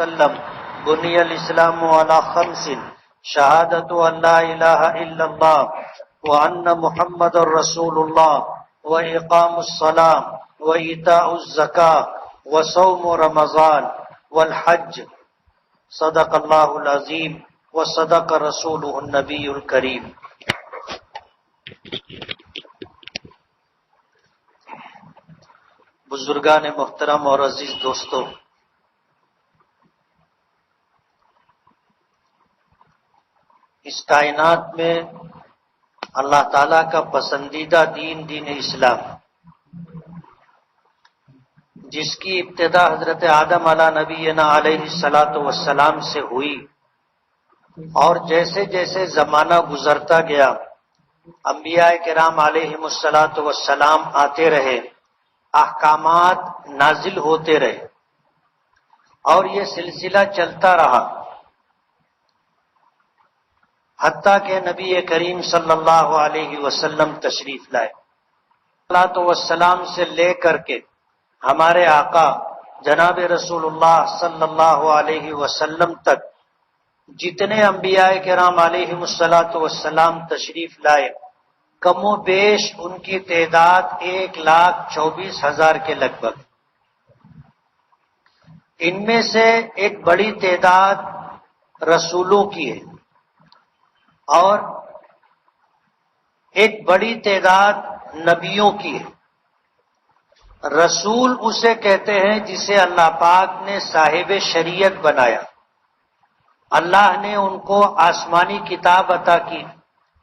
وسلم بني الإسلام على خمس شهادة أن لا إله إلا الله وأن محمد رسول الله وإقام الصلاة وإيتاء الزكاة وصوم رمضان والحج صدق الله العظيم وصدق رسوله النبي الكريم. بزرگان محترم اور عزیز دوستو، اس کائنات میں اللہ تعالیٰ کا پسندیدہ دین اسلام، جس کی ابتدا حضرت آدم علیہ نبینا علیہ الصلاۃ والسلام سے ہوئی، اور جیسے جیسے زمانہ گزرتا گیا انبیاء کرام علیہم الصلاۃ والسلام آتے رہے، احکامات نازل ہوتے رہے، اور یہ سلسلہ چلتا رہا حتیٰ کہ نبی کریم صلی اللہ علیہ وسلم تشریف لائے. صلاۃ والسلام سے لے کر کے ہمارے آقا جناب رسول اللہ صلی اللہ علیہ وسلم تک جتنے انبیاء کرام علیہم الصلاۃ والسلام تشریف لائے، کم و بیش ان کی تعداد 1,24,000 کے لگ بھگ. ان میں سے ایک بڑی تعداد رسولوں کی ہے اور ایک بڑی تعداد نبیوں کی ہے. رسول اسے کہتے ہیں جسے اللہ پاک نے صاحب شریعت بنایا. اللہ نے ان کو آسمانی کتاب عطا کی،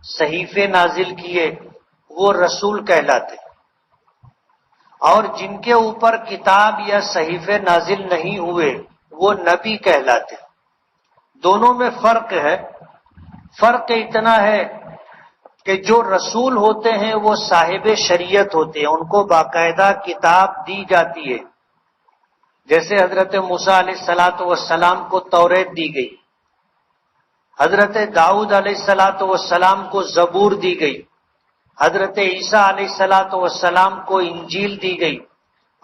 صحیفے نازل کیے، وہ رسول کہلاتے. اور جن کے اوپر کتاب یا صحیفے نازل نہیں ہوئے وہ نبی کہلاتے. دونوں میں فرق ہے. فرق اتنا ہے کہ جو رسول ہوتے ہیں وہ صاحب شریعت ہوتے ہیں، ان کو باقاعدہ کتاب دی جاتی ہے. جیسے حضرت موسیٰ علیہ الصلاۃ والسلام کو توریت دی گئی، حضرت داؤد علیہ الصلاۃ والسلام کو زبور دی گئی، حضرت عیسیٰ علیہ الصلاۃ والسلام کو انجیل دی گئی،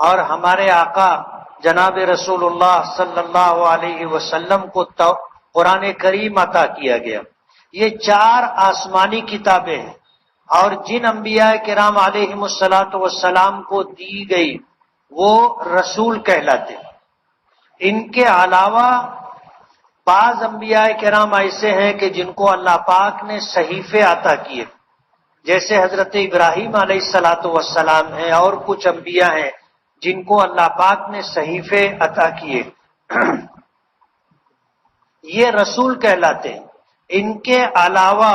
اور ہمارے آقا جناب رسول اللہ صلی اللہ علیہ وسلم کو قرآن کریم عطا کیا گیا. یہ 4 آسمانی کتابیں ہیں، اور جن انبیاء کرام علیہم الصلاۃ والسلام کو دی گئی وہ رسول کہلاتے. ان کے علاوہ بعض انبیاء کرام ایسے ہیں کہ جن کو اللہ پاک نے صحیفے عطا کیے، جیسے حضرت ابراہیم علیہ الصلاۃ والسلام ہیں، اور کچھ انبیاء ہیں جن کو اللہ پاک نے صحیفے عطا کیے. یہ رسول کہلاتے ہیں. ان کے علاوہ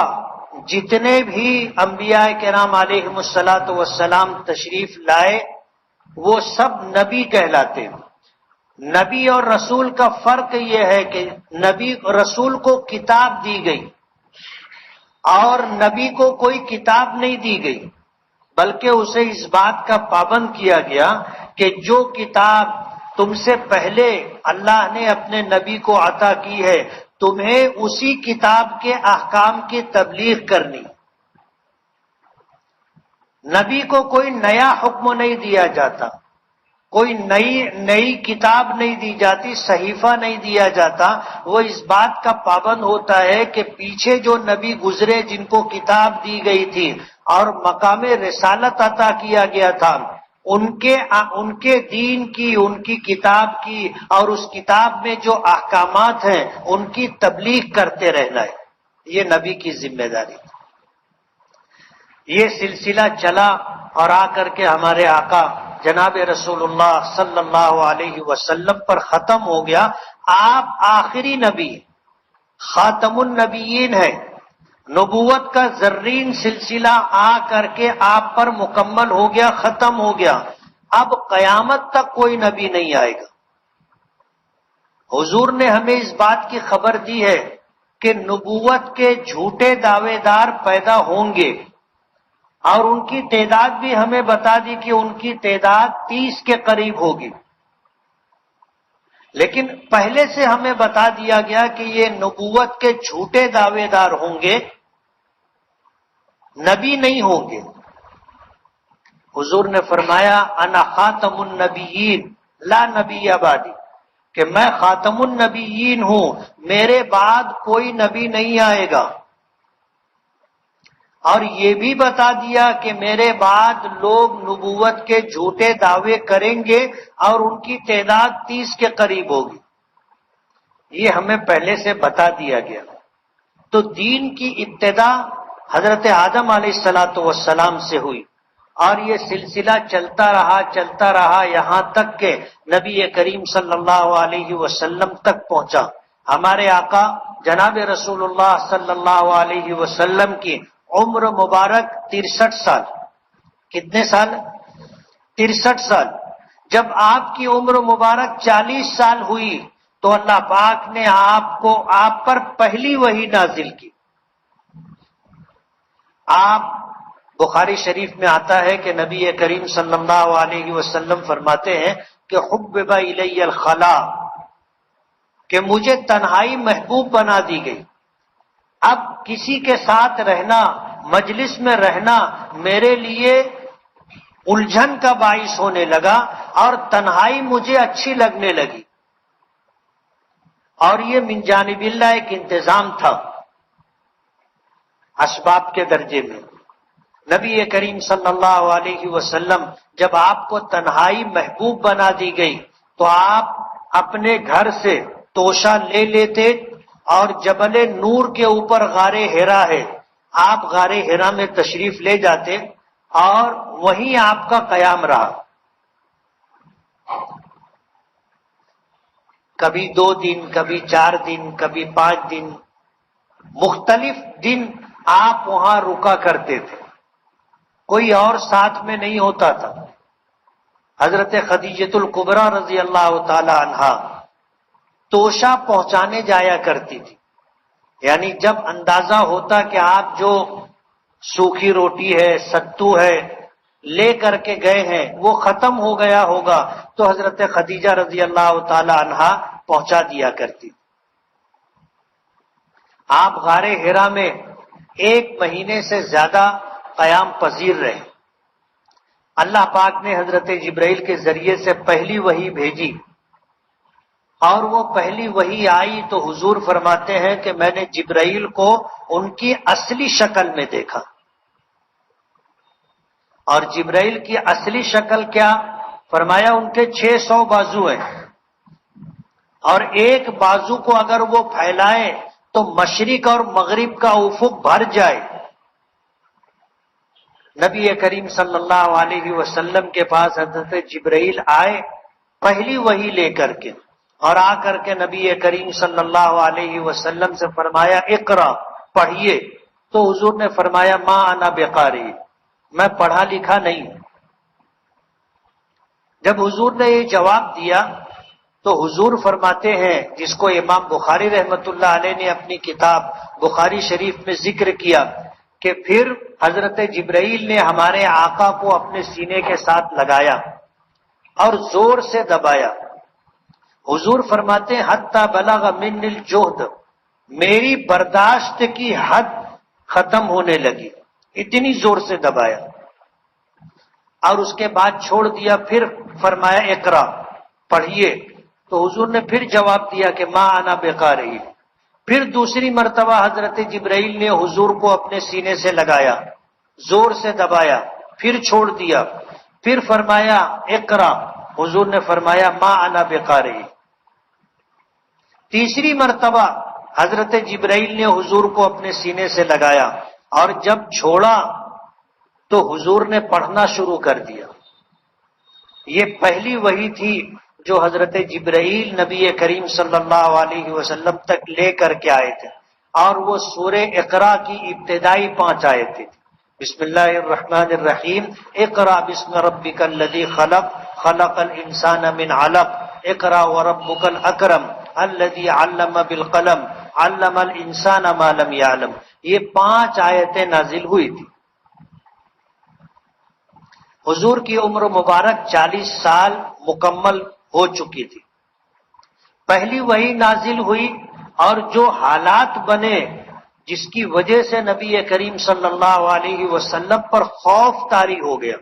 جتنے بھی انبیاء کرام علیہم الصلاۃ والسلام تشریف لائے وہ سب نبی کہلاتے ہیں. نبی اور رسول کا فرق یہ ہے کہ نبی رسول کو کتاب دی گئی، اور نبی کو کوئی کتاب نہیں دی گئی، بلکہ اسے اس بات کا پابند کیا گیا کہ جو کتاب تم سے پہلے اللہ نے اپنے نبی کو عطا کی ہے تمہیں اسی کتاب کے احکام کی تبلیغ کرنی. نبی کو کوئی نیا حکم نہیں دیا جاتا، کوئی نئی کتاب نہیں دی جاتی، صحیفہ نہیں دیا جاتا. وہ اس بات کا پابند ہوتا ہے کہ پیچھے جو نبی گزرے جن کو کتاب دی گئی تھی اور مقام رسالت عطا کیا گیا تھا، ان کے دین کی، ان کی کتاب کی، اور اس کتاب میں جو احکامات ہیں ان کی تبلیغ کرتے رہنا ہے. یہ نبی کی ذمہ داری. یہ سلسلہ چلا اور آ کر کے ہمارے آقا جناب رسول اللہ صلی اللہ علیہ وسلم پر ختم ہو گیا. آپ آخری نبی، خاتم النبیین ہیں. نبوت کا زرین سلسلہ آ کر کے آپ پر مکمل ہو گیا، ختم ہو گیا. اب قیامت تک کوئی نبی نہیں آئے گا. حضور نے ہمیں اس بات کی خبر دی ہے کہ نبوت کے جھوٹے دعوے دار پیدا ہوں گے، اور ان کی تعداد بھی ہمیں بتا دی کہ ان کی تعداد 30 کے قریب ہوگی. لیکن پہلے سے ہمیں بتا دیا گیا کہ یہ نبوت کے جھوٹے دعوے دار ہوں گے، نبی نہیں ہوں گے. حضور نے فرمایا انا خاتم النبیین لا نبی بعدی، کہ میں خاتم النبیین ہوں، میرے بعد کوئی نبی نہیں آئے گا، اور یہ بھی بتا دیا کہ میرے بعد لوگ نبوت کے جھوٹے دعوے کریں گے اور ان کی تعداد 30 کے قریب ہوگی. یہ ہمیں پہلے سے بتا دیا گیا. تو دین کی ابتدا حضرت آدم علیہ السلام سے ہوئی، اور یہ سلسلہ چلتا رہا یہاں تک کہ نبی کریم صلی اللہ علیہ وسلم تک پہنچا. ہمارے آقا جناب رسول اللہ صلی اللہ علیہ وسلم کی عمر مبارک 63 سال. کتنے سال؟ 63 سال. جب آپ کی عمر مبارک 40 سال ہوئی تو اللہ پاک نے آپ پر پہلی وحی نازل کی. آپ بخاری شریف میں آتا ہے کہ نبی کریم صلی اللہ علیہ وسلم فرماتے ہیں کہ حبب الی الخلا، کہ مجھے تنہائی محبوب بنا دی گئی. اب کسی کے ساتھ رہنا، مجلس میں رہنا میرے لیے الجھن کا باعث ہونے لگا اور تنہائی مجھے اچھی لگنے لگی. اور یہ من جانب اللہ ایک انتظام تھا اسباب کے درجے میں. نبی کریم صلی اللہ علیہ وسلم جب آپ کو تنہائی محبوب بنا دی گئی تو آپ اپنے گھر سے توشہ لے لیتے اور جبل نور کے اوپر غار حرا ہے، آپ غار حرا میں تشریف لے جاتے اور وہیں آپ کا قیام رہا. کبھی 2 دن، کبھی 4 دن، کبھی 5 دن، مختلف دن آپ وہاں رکا کرتے تھے. کوئی اور ساتھ میں نہیں ہوتا تھا. حضرت خدیجۃ الکبریٰ رضی اللہ تعالی عنہا توشہ پہنچانے جایا کرتی تھی. یعنی جب اندازہ ہوتا کہ آپ جو سوکھی روٹی ہے، ستو ہے لے کر کے گئے ہیں وہ ختم ہو گیا ہوگا تو حضرت خدیجہ رضی اللہ تعالی عنہا پہنچا دیا کرتی. آپ غار حرا میں 1 مہینے سے زیادہ قیام پذیر رہے. اللہ پاک نے حضرت جبرائیل کے ذریعے سے پہلی وحی بھیجی، اور وہ پہلی وحی آئی تو حضور فرماتے ہیں کہ میں نے جبرائیل کو ان کی اصلی شکل میں دیکھا. اور جبرائیل کی اصلی شکل کیا؟ فرمایا ان کے 600 بازو ہیں، اور ایک بازو کو اگر وہ پھیلائیں تو مشرق اور مغرب کا افق بھر جائے. نبی کریم صلی اللہ علیہ وسلم کے پاس حضرت جبرائیل آئے پہلی وحی لے کر کے، اور آ کر کے نبی کریم صلی اللہ علیہ وسلم سے فرمایا اقرا، پڑھیے. تو حضور نے فرمایا ما انا بقاری، میں پڑھا لکھا نہیں. جب حضور نے یہ جواب دیا تو حضور فرماتے ہیں، جس کو امام بخاری رحمت اللہ علیہ نے اپنی کتاب بخاری شریف میں ذکر کیا، کہ پھر حضرت جبرائیل نے ہمارے آقا کو اپنے سینے کے ساتھ لگایا اور زور سے دبایا. حضور فرماتے ہیں حتی بلغ من الجہد، میری برداشت کی حد ختم ہونے لگی، اتنی زور سے دبایا. اور اس کے بعد چھوڑ دیا. پھر فرمایا اقرا، پڑھیے. تو حضور نے پھر جواب دیا کہ ما انا بقاری. پھر دوسری مرتبہ حضرت جبرائیل نے حضور کو اپنے سینے سے لگایا، زور سے دبایا، پھر چھوڑ دیا. پھر فرمایا اقرا، حضور نے فرمایا ما انا بقاری. تیسری مرتبہ حضرت جبرائیل نے حضور کو اپنے سینے سے لگایا، اور جب چھوڑا تو حضور نے پڑھنا شروع کر دیا. یہ پہلی وحی تھی جو حضرت جبرائیل نبی کریم صلی اللہ علیہ وسلم تک لے کر کے آئے تھے، اور وہ سورہ اقرا کی ابتدائی 5 آیتیں تھیں. بسم اللہ الرحمن الرحیم، اقرا بسم ربک الذی خلق، خلق الانسان من علق، اقرا وربک الاکرم الذی علم بالقلم، علم الانسان ما لم یعلم. یہ 5 آیتیں نازل ہوئی تھی. حضور کی عمر مبارک 40 سال مکمل ہو چکی تھی. پہلی وحی نازل ہوئی، اور جو حالات بنے جس کی وجہ سے نبی کریم صلی اللہ علیہ وسلم پر خوف طاری ہو گیا.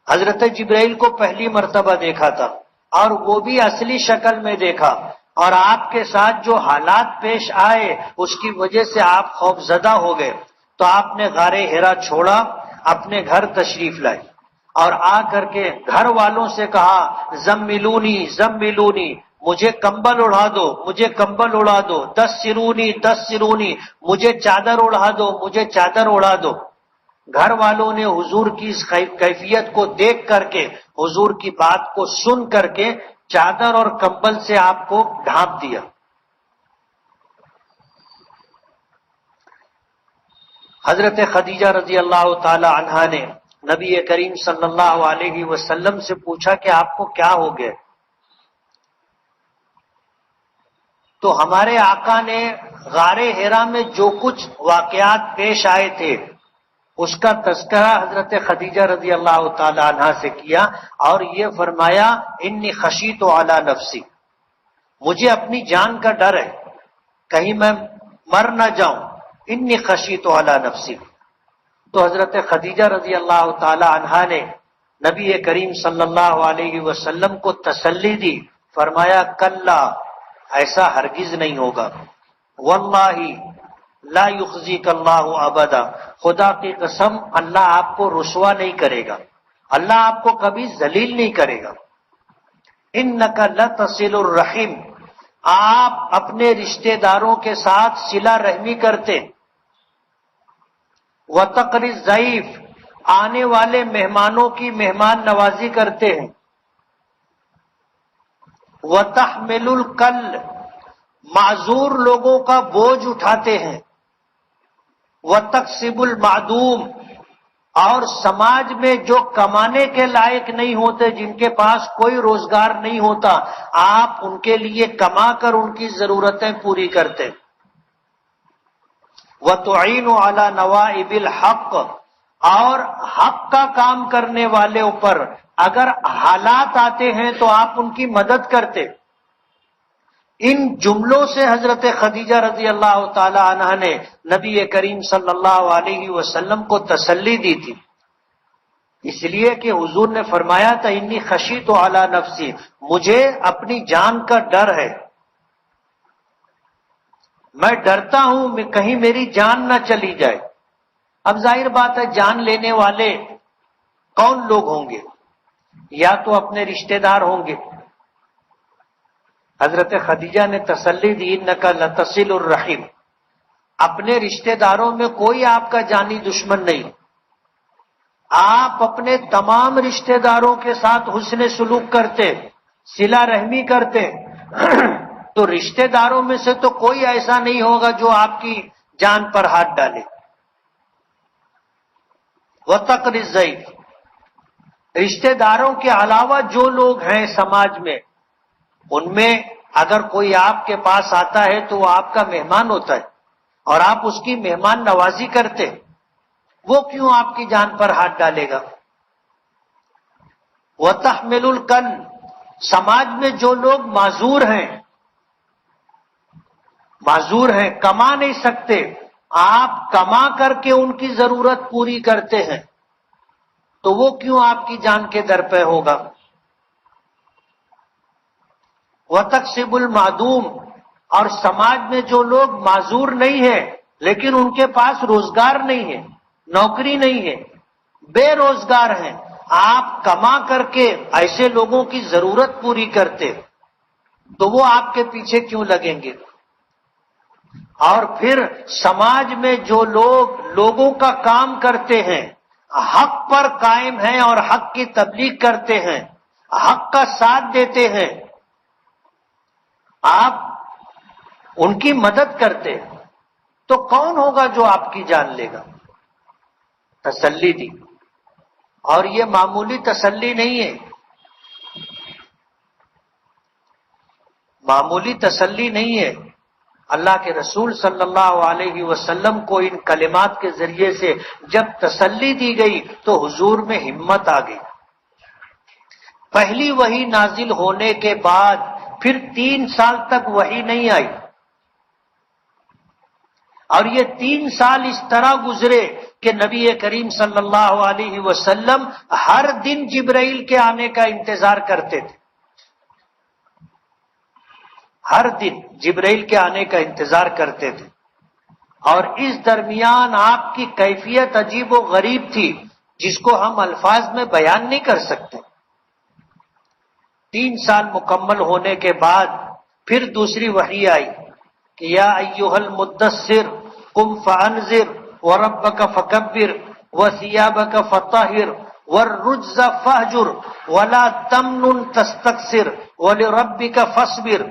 حضرت جبرائیل کو پہلی مرتبہ دیکھا تھا، اور وہ بھی اصلی شکل میں دیکھا، اور آپ کے ساتھ جو حالات پیش آئے اس کی وجہ سے آپ خوف زدہ ہو گئے، تو آپ نے غار حرا چھوڑا، اپنے گھر تشریف لائے اور آ کر کے گھر والوں سے کہا زملونی زملونی، مجھے کمبل اڑا دو، مجھے کمبل اڑا دو، دثرونی دثرونی، مجھے چادر اڑا دو، مجھے چادر اڑا دو۔ گھر والوں نے حضور کی اس کیفیت کو دیکھ کر کے، حضور کی بات کو سن کر کے چادر اور کمبل سے آپ کو ڈھانپ دیا۔ حضرت خدیجہ رضی اللہ تعالی عنہا نے نبی کریم صلی اللہ علیہ وسلم سے پوچھا کہ آپ کو کیا ہو گیا؟ تو ہمارے آقا نے غار حرا میں جو کچھ واقعات پیش آئے تھے اس کا تذکرہ حضرت خدیجہ رضی اللہ تعالی عنہا سے کیا، اور یہ فرمایا انی خشیت علی نفسی، مجھے اپنی جان کا ڈر ہے، کہیں میں مر نہ جاؤں، انی خشیت علی نفسی۔ تو حضرت خدیجہ رضی اللہ تعالی عنہا نے نبی کریم صلی اللہ علیہ وسلم کو تسلی دی، فرمایا کلا، ایسا ہرگز نہیں ہوگا، واللہ لا یخزیک اللہ ابدا، خدا کی قسم اللہ آپ کو رسوا نہیں کرے گا، اللہ آپ کو کبھی ذلیل نہیں کرے گا۔ انک لتصل الرحم، آپ اپنے رشتہ داروں کے ساتھ صلہ رحمی کرتے، وتقری الضیف، آنے والے مہمانوں کی مہمان نوازی کرتے ہیں، وتحمل الکل، معذور لوگوں کا بوجھ اٹھاتے ہیں، وتکسب المعدوم، اور سماج میں جو کمانے کے لائق نہیں ہوتے، جن کے پاس کوئی روزگار نہیں ہوتا، آپ ان کے لیے کما کر ان کی ضرورتیں پوری کرتے۔ وتعین علی نوائب الحق، اور حق کا کام کرنے والے اوپر اگر حالات آتے ہیں تو آپ ان کی مدد کرتے۔ ان جملوں سے حضرت خدیجہ رضی اللہ تعالی عنہ نے نبی کریم صلی اللہ علیہ وسلم کو تسلی دی تھی، اس لیے کہ حضور نے فرمایا تھا انی خشیت علی نفسی، مجھے اپنی جان کا ڈر ہے، میں ڈرتا ہوں میں کہیں میری جان نہ چلی جائے۔ اب ظاہر بات ہے جان لینے والے کون لوگ ہوں گے؟ یا تو اپنے رشتہ دار ہوں گے۔ حضرت خدیجہ نے تسلی دی انک لتصل الرحم، اپنے رشتہ داروں میں کوئی آپ کا جانی دشمن نہیں، آپ اپنے تمام رشتہ داروں کے ساتھ حسن سلوک کرتے، صلہ رحمی کرتے، تو رشتہ داروں میں سے تو کوئی ایسا نہیں ہوگا جو آپ کی جان پر ہاتھ ڈالے۔ وتقری الضیف، رشتہ داروں کے علاوہ جو لوگ ہیں سماج میں، ان میں اگر کوئی آپ کے پاس آتا ہے تو وہ آپ کا مہمان ہوتا ہے اور آپ اس کی مہمان نوازی کرتے، وہ کیوں آپ کی جان پر ہاتھ ڈالے گا؟ وتحمل الکن، سماج میں جو لوگ معذور ہیں، کما نہیں سکتے، آپ کما کر کے ان کی ضرورت پوری کرتے ہیں، تو وہ کیوں آپ کی جان کے در پہ ہوگا؟ وتکسب المعدوم، اور سماج میں جو لوگ معذور نہیں ہیں لیکن ان کے پاس روزگار نہیں ہے، نوکری نہیں ہے، بے روزگار ہیں، آپ کما کر کے ایسے لوگوں کی ضرورت پوری کرتے، تو وہ آپ کے پیچھے کیوں لگیں گے؟ اور پھر سماج میں جو لوگ لوگوں کا کام کرتے ہیں، حق پر قائم ہیں اور حق کی تبلیغ کرتے ہیں، حق کا ساتھ دیتے ہیں، آپ ان کی مدد کرتے، تو کون ہوگا جو آپ کی جان لے گا؟ تسلی دی، اور یہ معمولی تسلی نہیں ہے، معمولی تسلی نہیں ہے۔ اللہ کے رسول صلی اللہ علیہ وسلم کو ان کلمات کے ذریعے سے جب تسلی دی گئی تو حضور میں ہمت آ گئی۔ پہلی وحی نازل ہونے کے بعد پھر 3 سال تک وحی نہیں آئی، اور یہ 3 سال اس طرح گزرے کہ نبی کریم صلی اللہ علیہ وسلم ہر دن جبرائیل کے آنے کا انتظار کرتے تھے، ہر دن جبرائیل کے آنے کا انتظار کرتے تھے، اور اس درمیان آپ کی کیفیت عجیب و غریب تھی جس کو ہم الفاظ میں بیان نہیں کر سکتے۔ 3 سال مکمل ہونے کے بعد پھر دوسری وحی آئی کہ یا ایھا المدثر قم فانذر وربک فکبر وثیابک فطہر والرجز فاہجر ولا تمنن تستکثر ولربک فاصبر۔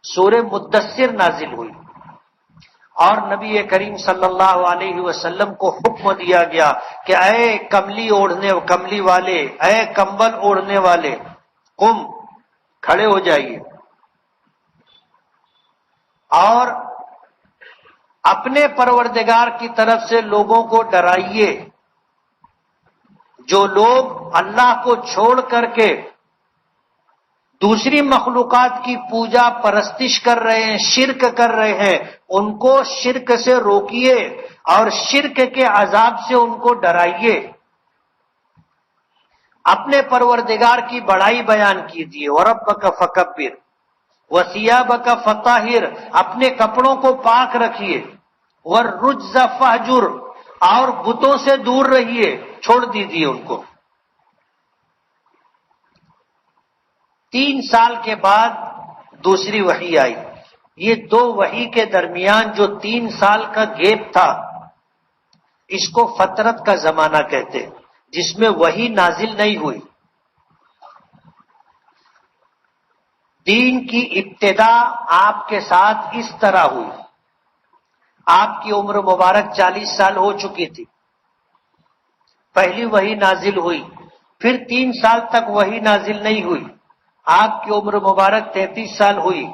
سورہ مدثر نازل ہوئی، اور نبی کریم صلی اللہ علیہ وسلم کو حکم دیا گیا کہ اے کملی والے، اے کمبل اوڑھنے والے، قم، کھڑے ہو جائیے اور اپنے پروردگار کی طرف سے لوگوں کو ڈرائیے۔ جو لوگ اللہ کو چھوڑ کر کے دوسری مخلوقات کی پوجا پرستش کر رہے ہیں، شرک کر رہے ہیں، ان کو شرک سے روکیے اور شرک کے عذاب سے ان کو ڈرائیے۔ اپنے پروردگار کی بڑائی بیان کیجیے، وَرَبَّكَ فَكَبِّرْ وَثِيَابَكَ فَطَهِّرْ، اپنے کپڑوں کو پاک رکھیے، وَالرُّجْزَ فَاهْجُرْ، اور بتوں سے دور رہیے، چھوڑ دیجیے ان کو۔ 3 سال کے بعد دوسری وحی آئی۔ یہ 2 وحی کے درمیان جو 3 سال کا گیپ تھا، اس کو فترت کا زمانہ کہتے ہیں، جس میں وحی نازل نہیں ہوئی۔ دین کی ابتدا آپ کے ساتھ اس طرح ہوئی۔ آپ کی عمر مبارک 40 سال ہو چکی تھی، پہلی وحی نازل ہوئی، پھر 3 سال تک وحی نازل نہیں ہوئی، آپ کی عمر مبارک 33 سال ہوئی،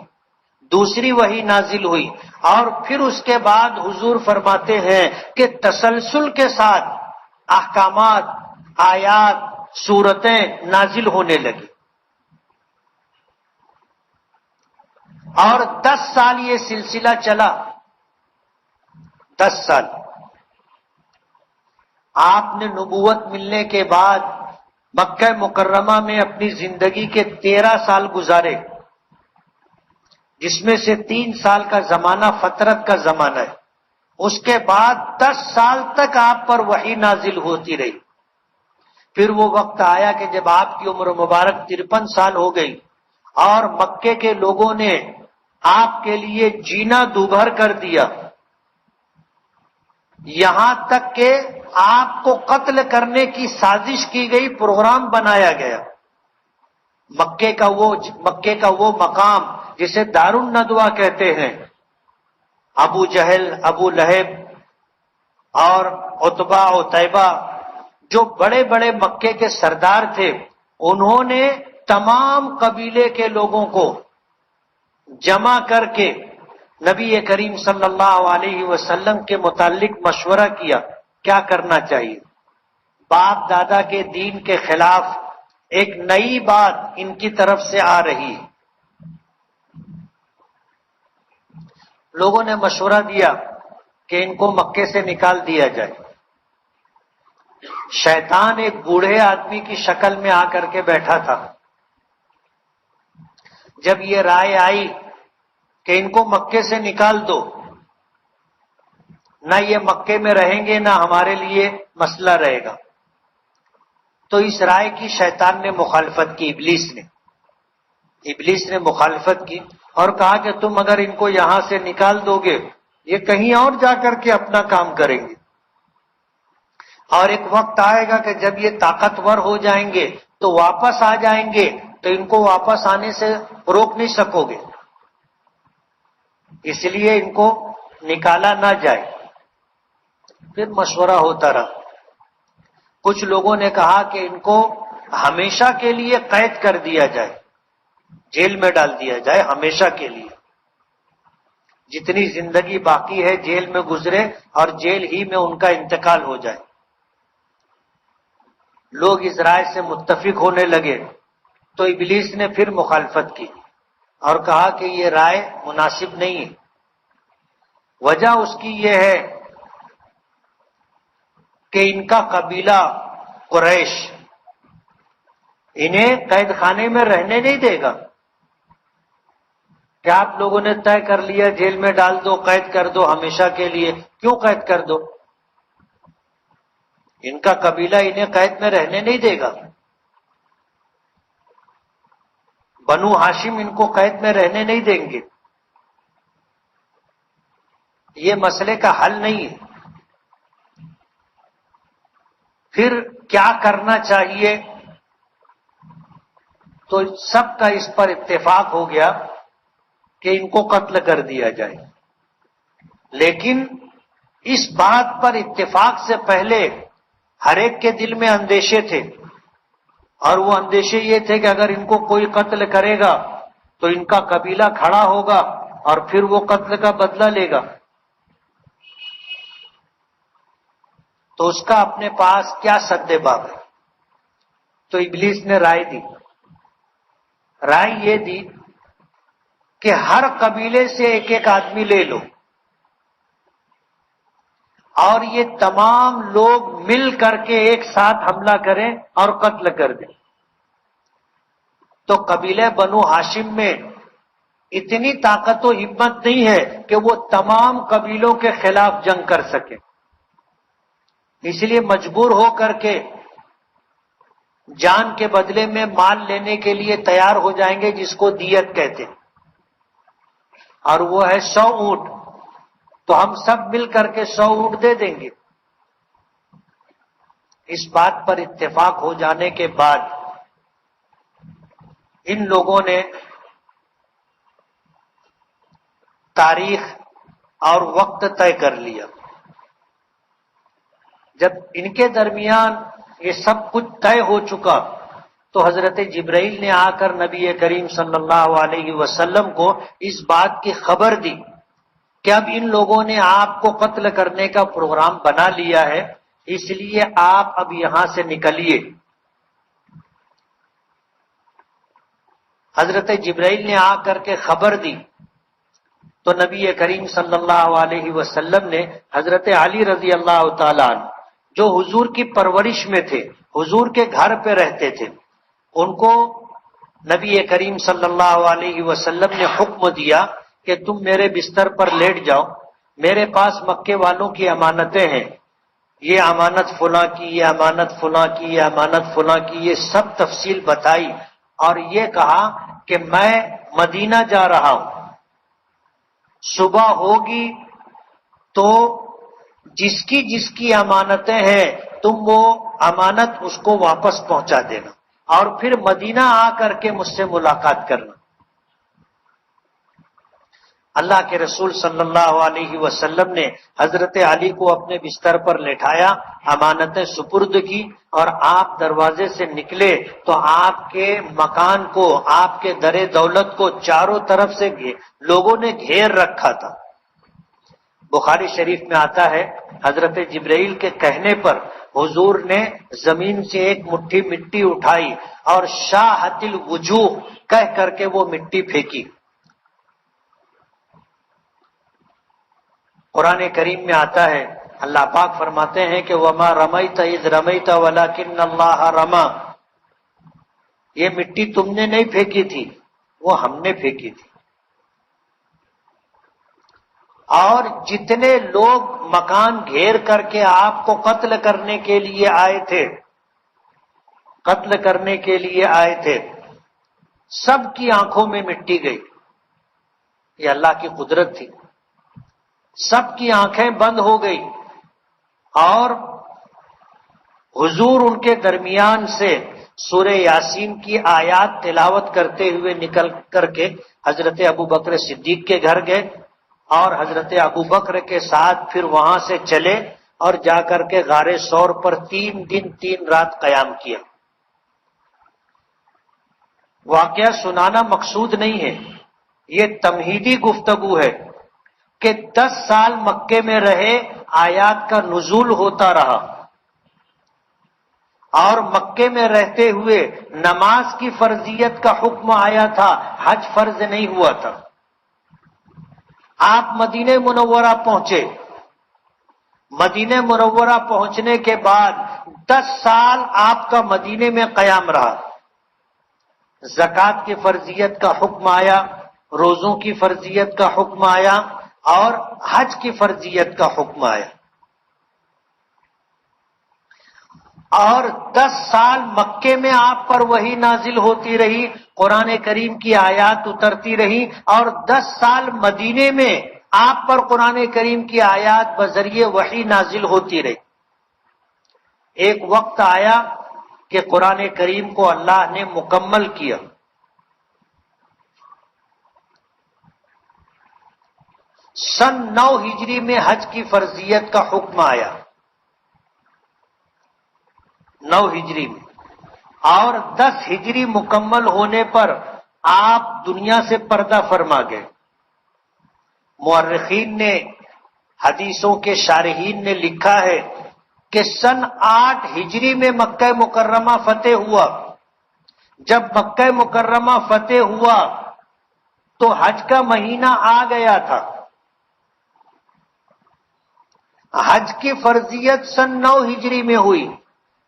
دوسری وحی نازل ہوئی، اور پھر اس کے بعد حضور فرماتے ہیں کہ تسلسل کے ساتھ احکامات، آیات، سورتیں نازل ہونے لگی، اور 10 سال یہ سلسلہ چلا۔ 10 سال آپ نے نبوت ملنے کے بعد مکہ مکرمہ میں اپنی زندگی کے 13 سال گزارے، جس میں سے 3 سال کا زمانہ فترت کا زمانہ ہے۔ اس کے بعد 10 سال تک آپ پر وحی نازل ہوتی رہی۔ پھر وہ وقت آیا کہ جب آپ کی عمر مبارک 53 سال ہو گئی، اور مکے کے لوگوں نے آپ کے لیے جینا دوبھر کر دیا، یہاں تک کہ آپ کو قتل کرنے کی سازش کی گئی، پروگرام بنایا گیا۔ مکے کا وہ مقام جسے دار الندوہ کہتے ہیں، ابو جہل، ابو لہب اور عتبہ عتیبہ، جو بڑے بڑے مکے کے سردار تھے، انہوں نے تمام قبیلے کے لوگوں کو جمع کر کے نبی کریم صلی اللہ علیہ وسلم کے متعلق مشورہ کیا، کیا کرنا چاہیے۔ باپ دادا کے دین کے خلاف ایک نئی بات ان کی طرف سے آ رہی ہے۔ لوگوں نے مشورہ دیا کہ ان کو مکے سے نکال دیا جائے۔ شیطان ایک بوڑھے آدمی کی شکل میں آ کر کے بیٹھا تھا۔ جب یہ رائے آئی کہ ان کو مکے سے نکال دو، نہ یہ مکے میں رہیں گے نہ ہمارے لیے مسئلہ رہے گا، تو اس رائے کی شیطان نے مخالفت کی، ابلیس نے مخالفت کی اور کہا کہ تم اگر ان کو یہاں سے نکال دو گے، یہ کہیں اور جا کر کے اپنا کام کریں گے، اور ایک وقت آئے گا کہ جب یہ طاقتور ہو جائیں گے تو واپس آ جائیں گے، تو ان کو واپس آنے سے روک نہیں سکو گے، اس لیے ان کو نکالا نہ جائے۔ پھر مشورہ ہوتا رہا۔ کچھ لوگوں نے کہا کہ ان کو ہمیشہ کے لیے قید کر دیا جائے، جیل میں ڈال دیا جائے، ہمیشہ کے لیے، جتنی زندگی باقی ہے جیل میں گزرے اور جیل ہی میں ان کا انتقال ہو جائے۔ لوگ اس رائے سے متفق ہونے لگے تو ابلیس نے پھر مخالفت کی اور کہا کہ یہ رائے مناسب نہیں ہے۔ وجہ اس کی یہ ہے کہ ان کا قبیلہ قریش انہیں قید خانے میں رہنے نہیں دے گا، کہ آپ لوگوں نے طے کر لیا جیل میں ڈال دو، قید کر دو ہمیشہ کے لیے. کیوں قید کر دو؟ ان کا قبیلہ انہیں قید میں رہنے نہیں دے گا. بنو ہاشم ان کو قید میں رہنے نہیں دیں گے. یہ مسئلے کا حل نہیں ہے. پھر کیا کرنا چاہیے؟ تو سب کا اس پر اتفاق ہو گیا کہ ان کو قتل کر دیا جائے. لیکن اس بات پر اتفاق سے پہلے ہر ایک کے دل میں اندیشے تھے، اور وہ اندیشے یہ تھے کہ اگر ان کو کوئی قتل کرے گا تو ان کا قبیلہ کھڑا ہوگا اور پھر وہ قتل کا بدلہ لے گا. تو اس کا اپنے پاس کیا سد باب ہے؟ تو ابلیس نے رائے دی. رائے یہ دی کہ ہر قبیلے سے ایک ایک آدمی لے لو اور یہ تمام لوگ مل کر کے ایک ساتھ حملہ کریں اور قتل کر دیں. تو قبیلہ بنو ہاشم میں اتنی طاقت و ہمت نہیں ہے کہ وہ تمام قبیلوں کے خلاف جنگ کر سکے. اس لیے مجبور ہو کر کے جان کے بدلے میں مال لینے کے لیے تیار ہو جائیں گے، جس کو دیت کہتے ہیں، اور وہ ہے 100 اونٹ. تو ہم سب مل کر کے 100 اونٹ دے دیں گے. اس بات پر اتفاق ہو جانے کے بعد ان لوگوں نے تاریخ اور وقت طے کر لیا. جب ان کے درمیان یہ سب کچھ طے ہو چکا تو حضرت جبرائیل نے آ کر نبی کریم صلی اللہ علیہ وسلم کو اس بات کی خبر دی کہ اب ان لوگوں نے آپ کو قتل کرنے کا پروگرام بنا لیا ہے، اس لیے آپ اب یہاں سے نکلیے. حضرت جبرائیل نے آ کر کے خبر دی تو نبی کریم صلی اللہ علیہ وسلم نے حضرت علی رضی اللہ تعالیٰ عنہ جو حضور کی پرورش میں تھے، حضور کے گھر پہ رہتے تھے، ان کو نبی کریم صلی اللہ علیہ وسلم نے حکم دیا کہ تم میرے بستر پر لیٹ جاؤ، میرے پاس مکے والوں کی امانتیں ہیں، یہ امانت فلاں کی، یہ امانت فلاں کی، یہ امانت فلاں کی، یہ سب تفصیل بتائی اور یہ کہا کہ میں مدینہ جا رہا ہوں، صبح ہوگی تو جس کی امانتیں ہیں تم وہ امانت اس کو واپس پہنچا دینا اور پھر مدینہ آ کر کے مجھ سے ملاقات کرنا. اللہ کے رسول صلی اللہ علیہ وسلم نے حضرت علی کو اپنے بستر پر لٹھایا، امانتیں سپرد کی اور آپ دروازے سے نکلے تو آپ کے مکان کو، آپ کے در دولت کو چاروں طرف سے لوگوں نے گھیر رکھا تھا. بخاری شریف میں آتا ہے حضرت جبرائیل کے کہنے پر حضور نے زمین سے ایک مٹھی مٹی اٹھائی اور شاہت الوجوہ کہہ کر کے وہ مٹی پھینکی. قرآن کریم میں آتا ہے اللہ پاک فرماتے ہیں کہ وما رمیت اذ رمیت ولکن اللہ رما، یہ مٹی تم نے نہیں پھینکی تھی، وہ ہم نے پھینکی تھی. اور جتنے لوگ مکان گھیر کر کے آپ کو قتل کرنے کے لیے آئے تھے، سب کی آنکھوں میں مٹی گئی. یہ اللہ کی قدرت تھی. سب کی آنکھیں بند ہو گئی اور حضور ان کے درمیان سے سورہ یاسین کی آیات تلاوت کرتے ہوئے نکل کر کے حضرت ابو بکر صدیق کے گھر گئے اور حضرت ابو بکر کے ساتھ پھر وہاں سے چلے اور جا کر کے غار ثور پر 3 دن 3 رات قیام کیا. واقعہ سنانا مقصود نہیں ہے، یہ تمہیدی گفتگو ہے کہ 10 سال مکے میں رہے، آیات کا نزول ہوتا رہا اور مکے میں رہتے ہوئے نماز کی فرضیت کا حکم آیا تھا، حج فرض نہیں ہوا تھا. آپ مدینہ منورہ پہنچے، مدینہ منورہ پہنچنے کے بعد 10 سال آپ کا مدینے میں قیام رہا. زکوٰۃ کی فرضیت کا حکم آیا، روزوں کی فرضیت کا حکم آیا اور حج کی فرضیت کا حکم آیا، اور 10 سال مکے میں آپ پر وحی نازل ہوتی رہی، قرآن کریم کی آیات اترتی رہی، اور 10 سال مدینے میں آپ پر قرآن کریم کی آیات بذریعے وحی نازل ہوتی رہی۔ ایک وقت آیا کہ قرآن کریم کو اللہ نے مکمل کیا۔ سن 9 ہجری میں حج کی فرضیت کا حکم آیا، 9 ہجری میں، اور 10 ہجری مکمل ہونے پر آپ دنیا سے پردہ فرما گئے۔ مورخین نے، حدیثوں کے شارحین نے لکھا ہے کہ سن 8 ہجری میں مکہ مکرمہ فتح ہوا۔ جب مکہ مکرمہ فتح ہوا تو حج کا مہینہ آ گیا تھا۔ حج کی فرضیت سن 9 ہجری میں ہوئی،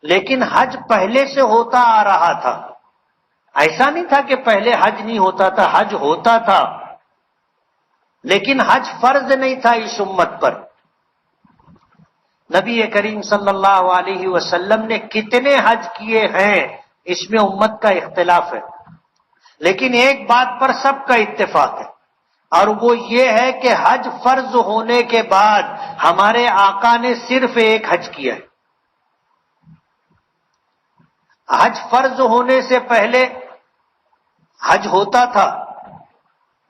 لیکن حج پہلے سے ہوتا آ رہا تھا۔ ایسا نہیں تھا کہ پہلے حج نہیں ہوتا تھا، حج ہوتا تھا، لیکن حج فرض نہیں تھا اس امت پر۔ نبی کریم صلی اللہ علیہ وسلم نے کتنے حج کیے ہیں اس میں امت کا اختلاف ہے، لیکن ایک بات پر سب کا اتفاق ہے، اور وہ یہ ہے کہ حج فرض ہونے کے بعد ہمارے آقا نے صرف ایک حج کیا ہے۔ حج فرض ہونے سے پہلے حج ہوتا تھا،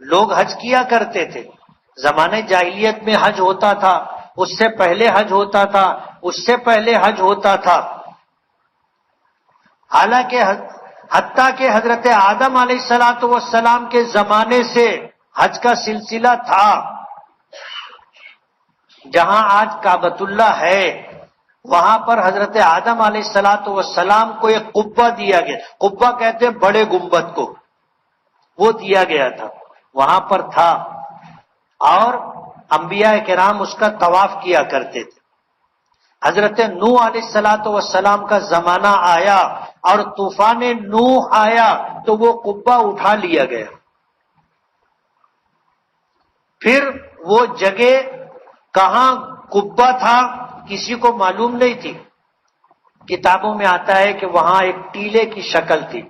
لوگ حج کیا کرتے تھے۔ زمانے جاہلیت میں حج ہوتا تھا، اس سے پہلے حج ہوتا تھا، اس سے پہلے حج ہوتا تھا۔ حالانکہ حتیٰ کہ حضرت آدم علیہ السلام کے زمانے سے حج کا سلسلہ تھا۔ جہاں آج کعبۃ اللہ ہے وہاں پر حضرت آدم علیہ السلام کو ایک قبہ دیا گیا، قبہ کہتے ہیں بڑے گنبد کو، وہ دیا گیا تھا، وہاں پر تھا، اور انبیاء کرام اس کا طواف کیا کرتے تھے۔ حضرت نوح علیہ السلام کا زمانہ آیا اور طوفان نوح آیا تو وہ قبہ اٹھا لیا گیا۔ پھر وہ جگہ کہاں قبہ تھا کسی کو معلوم نہیں تھی۔ کتابوں میں آتا ہے کہ وہاں ایک ٹیلے کی شکل تھی،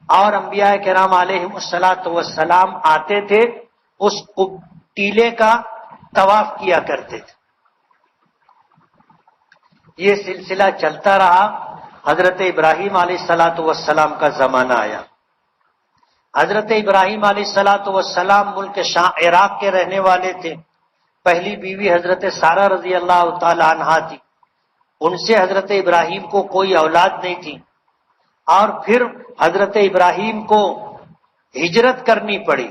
اور انبیاء کرام علیہ السلام آتے تھے، اس ٹیلے کا طواف کیا کرتے تھے۔ یہ سلسلہ چلتا رہا۔ حضرت ابراہیم علیہ السلام کا زمانہ آیا۔ حضرت ابراہیم علیہ السلام ملک عراق کے رہنے والے تھے۔ پہلی بیوی حضرت سارہ رضی اللہ تعالی عنہا تھی، ان سے حضرت ابراہیم کو کوئی اولاد نہیں تھی، اور پھر حضرت ابراہیم کو ہجرت کرنی پڑی،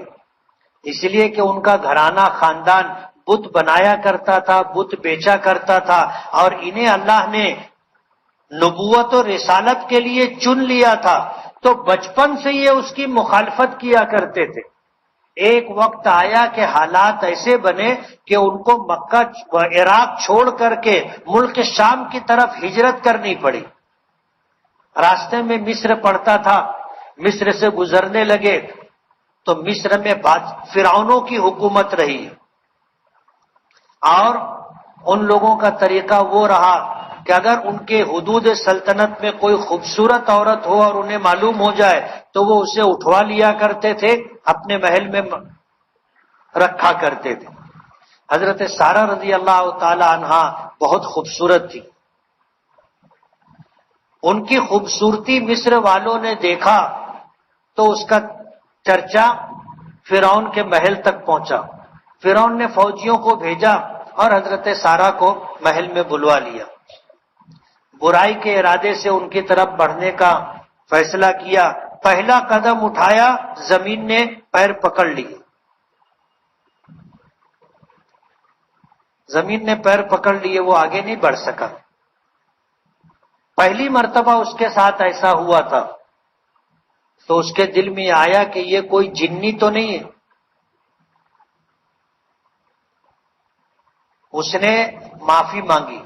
اس لیے کہ ان کا گھرانہ خاندان بت بنایا کرتا تھا، بت بیچا کرتا تھا، اور انہیں اللہ نے نبوت اور رسالت کے لیے چن لیا تھا، تو بچپن سے یہ اس کی مخالفت کیا کرتے تھے۔ ایک وقت آیا کہ حالات ایسے بنے کہ ان کو مکہ عراق چھوڑ کر کے ملک شام کی طرف ہجرت کرنی پڑی۔ راستے میں مصر پڑتا تھا، مصر سے گزرنے لگے تو مصر میں فرعونوں کی حکومت رہی، اور ان لوگوں کا طریقہ وہ رہا کہ اگر ان کے حدود سلطنت میں کوئی خوبصورت عورت ہو اور انہیں معلوم ہو جائے تو وہ اسے اٹھوا لیا کرتے تھے، اپنے محل میں رکھا کرتے تھے۔ حضرت سارہ رضی اللہ تعالی عنہا بہت خوبصورت تھی، ان کی خوبصورتی مصر والوں نے دیکھا تو اس کا چرچا فرعون کے محل تک پہنچا۔ فرعون نے فوجیوں کو بھیجا اور حضرت سارہ کو محل میں بلوا لیا، برائی کے ارادے سے ان کی طرف بڑھنے کا فیصلہ کیا۔ پہلا قدم اٹھایا، زمین نے پیر پکڑ لیے، زمین نے پیر پکڑ لیے، وہ آگے نہیں بڑھ سکا۔ پہلی مرتبہ اس کے ساتھ ایسا ہوا تھا تو اس کے دل میں آیا کہ یہ کوئی جنی تو نہیں ہے۔ اس نے معافی مانگی،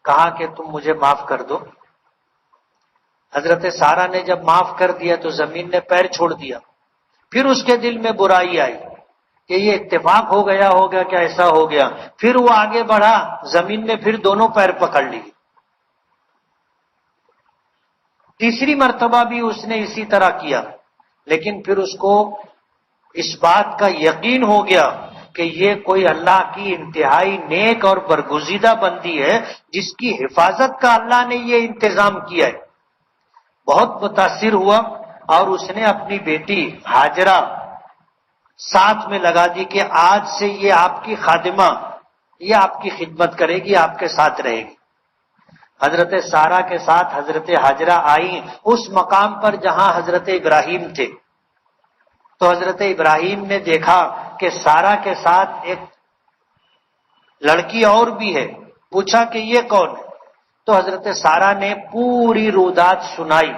کہا کہ تم مجھے معاف کر دو۔ حضرت سارہ نے جب معاف کر دیا تو زمین نے پیر چھوڑ دیا، پھر اس کے دل میں برائی آئی کہ یہ اتفاق ہو گیا ہوگا کہ ایسا ہو گیا. پھر وہ آگے بڑھا, زمین میں پھر دونوں پیر پکڑ لی. تیسری مرتبہ بھی اس نے اسی طرح کیا, لیکن پھر اس کو اس بات کا یقین ہو گیا کہ یہ کوئی اللہ کی انتہائی نیک اور برگزیدہ بندی ہے جس کی حفاظت کا اللہ نے یہ انتظام کیا ہے. بہت متاثر ہوا اور اس نے اپنی بیٹی ہاجرہ ساتھ میں لگا دی کہ آج سے یہ آپ کی خادمہ, یہ آپ کی خدمت کرے گی, آپ کے ساتھ رہے گی. حضرت سارہ کے ساتھ حضرت ہاجرہ آئی اس مقام پر جہاں حضرت ابراہیم تھے. تو حضرت ابراہیم نے دیکھا کہ سارہ کے ساتھ ایک لڑکی اور بھی ہے. پوچھا کہ یہ کون ہے؟ تو حضرت سارہ نے پوری رودات سنائی.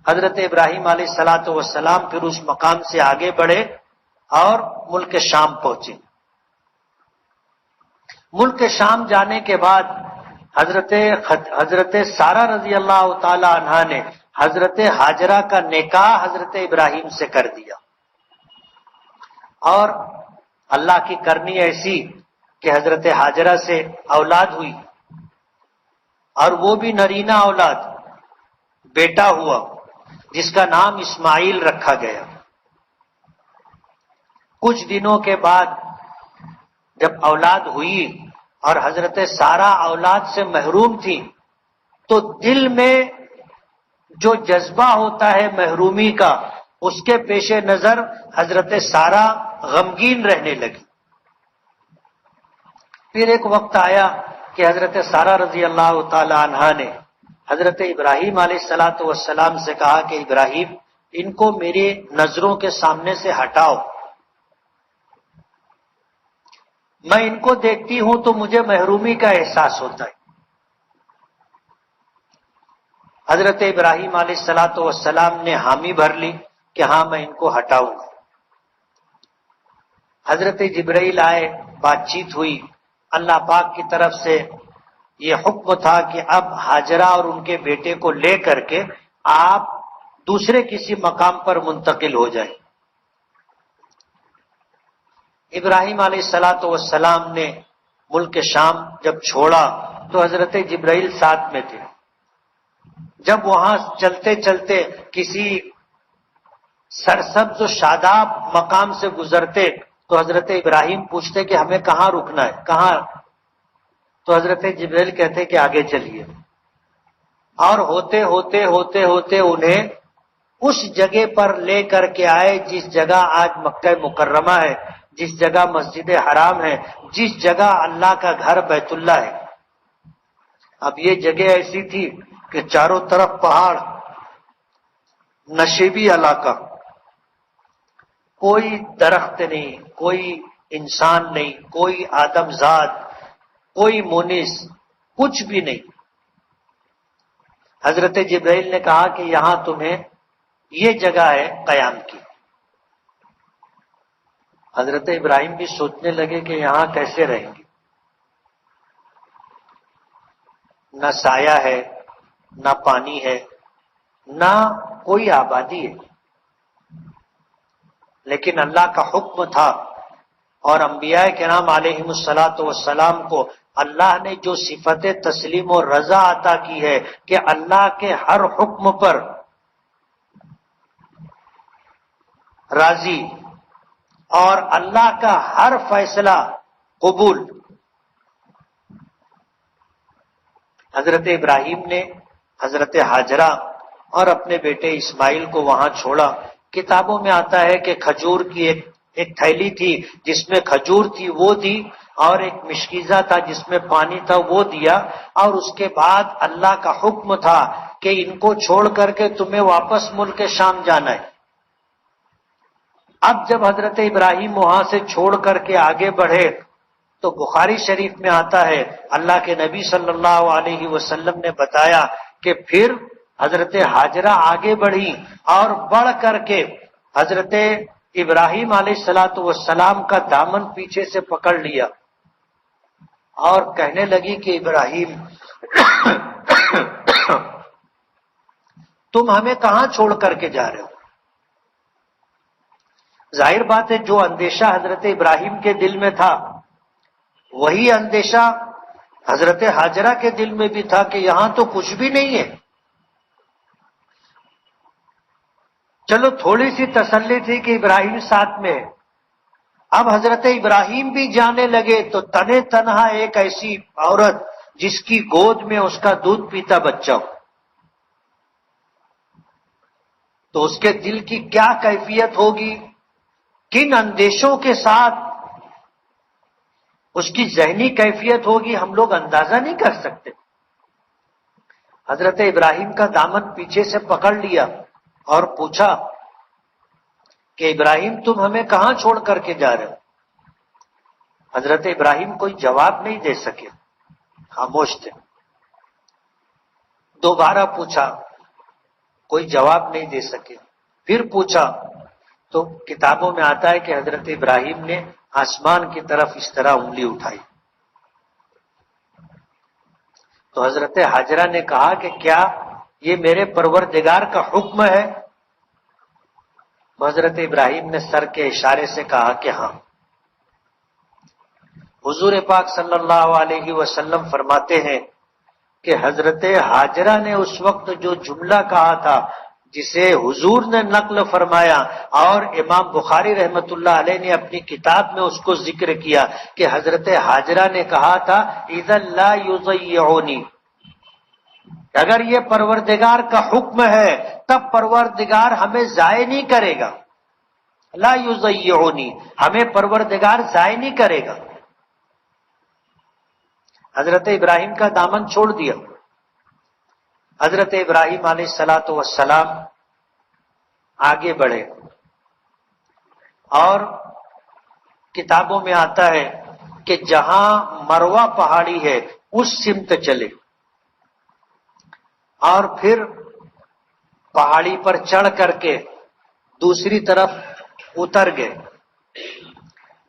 حضرت ابراہیم علیہ الصلوۃ والسلام پھر اس مقام سے آگے بڑھے اور ملک شام پہنچے. ملک شام جانے کے بعد حضرت سارہ رضی اللہ تعالی عنہا نے حضرت ہاجرہ کا نکاح حضرت ابراہیم سے کر دیا. اور اللہ کی کرنی ایسی کہ حضرت ہاجرہ سے اولاد ہوئی, اور وہ بھی نرینہ اولاد, بیٹا ہوا جس کا نام اسماعیل رکھا گیا. کچھ دنوں کے بعد جب اولاد ہوئی اور حضرت سارہ اولاد سے محروم تھی, تو دل میں جو جذبہ ہوتا ہے محرومی کا, اس کے پیش نظر حضرت سارہ غمگین رہنے لگی. پھر ایک وقت آیا کہ حضرت سارہ رضی اللہ تعالی عنہا نے حضرت ابراہیم علیہ الصلوۃ والسلام سے کہا کہ ابراہیم, ان کو میری نظروں کے سامنے سے ہٹاؤ, میں ان کو دیکھتی ہوں تو مجھے محرومی کا احساس ہوتا ہے. حضرت ابراہیم علیہ الصلوۃ والسلام نے حامی بھر لی کہ ہاں میں ان کو ہٹاؤں گا. حضرت جبرائیل آئے, بات چیت ہوئی. اللہ پاک کی طرف سے یہ حکم تھا کہ اب ہاجرہ اور ان کے بیٹے کو لے کر کے آپ دوسرے کسی مقام پر منتقل ہو جائیں. ابراہیم علیہ الصلوۃ والسلام نے ملک شام جب چھوڑا تو حضرت جبرائیل ساتھ میں تھے. جب وہاں چلتے چلتے کسی سرسبز و شاداب مقام سے گزرتے تو حضرت ابراہیم پوچھتے کہ ہمیں کہاں رکنا ہے, کہاں؟ تو حضرت جبرائیل کہتے کہ آگے چلیے. اور ہوتے ہوتے ہوتے ہوتے انہیں اس جگہ پر لے کر کے آئے جس جگہ آج مکہ مکرمہ ہے, جس جگہ مسجد حرام ہے, جس جگہ اللہ کا گھر بیت اللہ ہے. اب یہ جگہ ایسی تھی کہ چاروں طرف پہاڑ, نشیبی علاقہ, کوئی درخت نہیں, کوئی انسان نہیں, کوئی آدم زاد, کوئی مونس, کچھ بھی نہیں. حضرت جبرائیل نے کہا کہ یہاں تمہیں یہ جگہ ہے قیام کی. حضرت ابراہیم بھی سوچنے لگے کہ یہاں کیسے رہیں گے, نہ سایہ ہے, نہ پانی ہے, نہ کوئی آبادی ہے. لیکن اللہ کا حکم تھا, اور انبیاء کرام علیہم الصلوۃ والسلام کو اللہ نے جو صفت تسلیم و رضا عطا کی ہے کہ اللہ کے ہر حکم پر راضی اور اللہ کا ہر فیصلہ قبول. حضرت ابراہیم نے حضرت ہاجرہ اور اپنے بیٹے اسماعیل کو وہاں چھوڑا. کتابوں میں آتا ہے کہ کھجور کی ایک تھیلی تھی جس میں کھجور تھی وہ دی, اور ایک مشکیزہ تھا جس میں پانی تھا وہ دیا, اور اس کے بعد اللہ کا حکم تھا کہ ان کو چھوڑ کر کے تمہیں واپس ملک شام جانا ہے. اب جب حضرت ابراہیم وہاں سے چھوڑ کر کے آگے بڑھے تو بخاری شریف میں آتا ہے اللہ کے نبی صلی اللہ علیہ وسلم نے بتایا کہ پھر حضرت ہاجرہ آگے بڑھی اور بڑھ کر کے حضرت ابراہیم علیہ الصلوۃ والسلام کا دامن پیچھے سے پکڑ لیا اور کہنے لگی کہ ابراہیم تم ہمیں کہاں چھوڑ کر کے جا رہے ہو؟ ظاہر بات ہے جو اندیشہ حضرت ابراہیم کے دل میں تھا وہی اندیشہ حضرت ہاجرہ کے دل میں بھی تھا کہ یہاں تو کچھ بھی نہیں ہے. چلو تھوڑی سی تسلی تھی کہ ابراہیم ساتھ میں ہے. اب حضرت ابراہیم بھی جانے لگے تو تنے تنہا ایک ایسی عورت جس کی گود میں اس کا دودھ پیتا بچہ ہو، تو اس کے دل کی کیا کیفیت ہوگی، کن اندیشوں کے ساتھ اس کی ذہنی کیفیت ہوگی، ہم لوگ اندازہ نہیں کر سکتے. حضرت ابراہیم کا دامن پیچھے سے پکڑ لیا اور پوچھا کہ ابراہیم تم ہمیں کہاں چھوڑ کر کے جا رہے ہو؟ حضرت ابراہیم کوئی جواب نہیں دے سکے، خاموش تھے. دوبارہ پوچھا، کوئی جواب نہیں دے سکے. پھر پوچھا تو کتابوں میں آتا ہے کہ حضرت ابراہیم نے آسمان کی طرف اس طرح انگلی اٹھائی. تو حضرت ہاجرہ نے کہا کہ کیا یہ میرے پروردگار کا حکم ہے؟ حضرت ابراہیم نے سر کے اشارے سے کہا کہ ہاں. حضور پاک صلی اللہ علیہ وسلم فرماتے ہیں کہ حضرت ہاجرہ نے اس وقت جو جملہ کہا تھا جسے حضور نے نقل فرمایا اور امام بخاری رحمت اللہ علیہ نے اپنی کتاب میں اس کو ذکر کیا کہ حضرت ہاجرہ نے کہا تھا اذا لا یضیعونی، اگر یہ پروردگار کا حکم ہے تب پروردگار ہمیں ضائع نہیں کرے گا. لا یضیعونی، ہمیں پروردگار ضائع نہیں کرے گا. حضرت ابراہیم کا دامن چھوڑ دیا. حضرت ابراہیم علیہ الصلاۃ والسلام آگے بڑھے اور کتابوں میں آتا ہے کہ جہاں مروہ پہاڑی ہے اس سمت چلے اور پھر پہاڑی پر چڑھ کر کے دوسری طرف اتر گئے.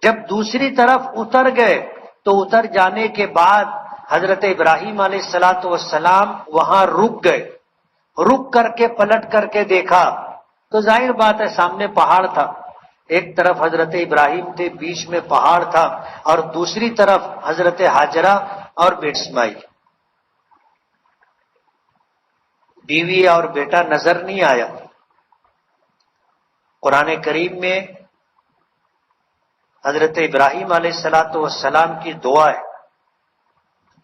جب دوسری طرف اتر گئے تو اتر جانے کے بعد حضرت ابراہیم علیہ الصلاۃ والسلام وہاں رک گئے. رک کر کے پلٹ کر کے دیکھا تو ظاہر بات ہے سامنے پہاڑ تھا. ایک طرف حضرت ابراہیم تھے، بیچ میں پہاڑ تھا، اور دوسری طرف حضرت ہاجرہ اور بیٹا اسماعیل. بیوی اور بیٹا نظر نہیں آیا. قرآن کریم میں حضرت ابراہیم علیہ الصلاۃ والسلام کی دعا ہے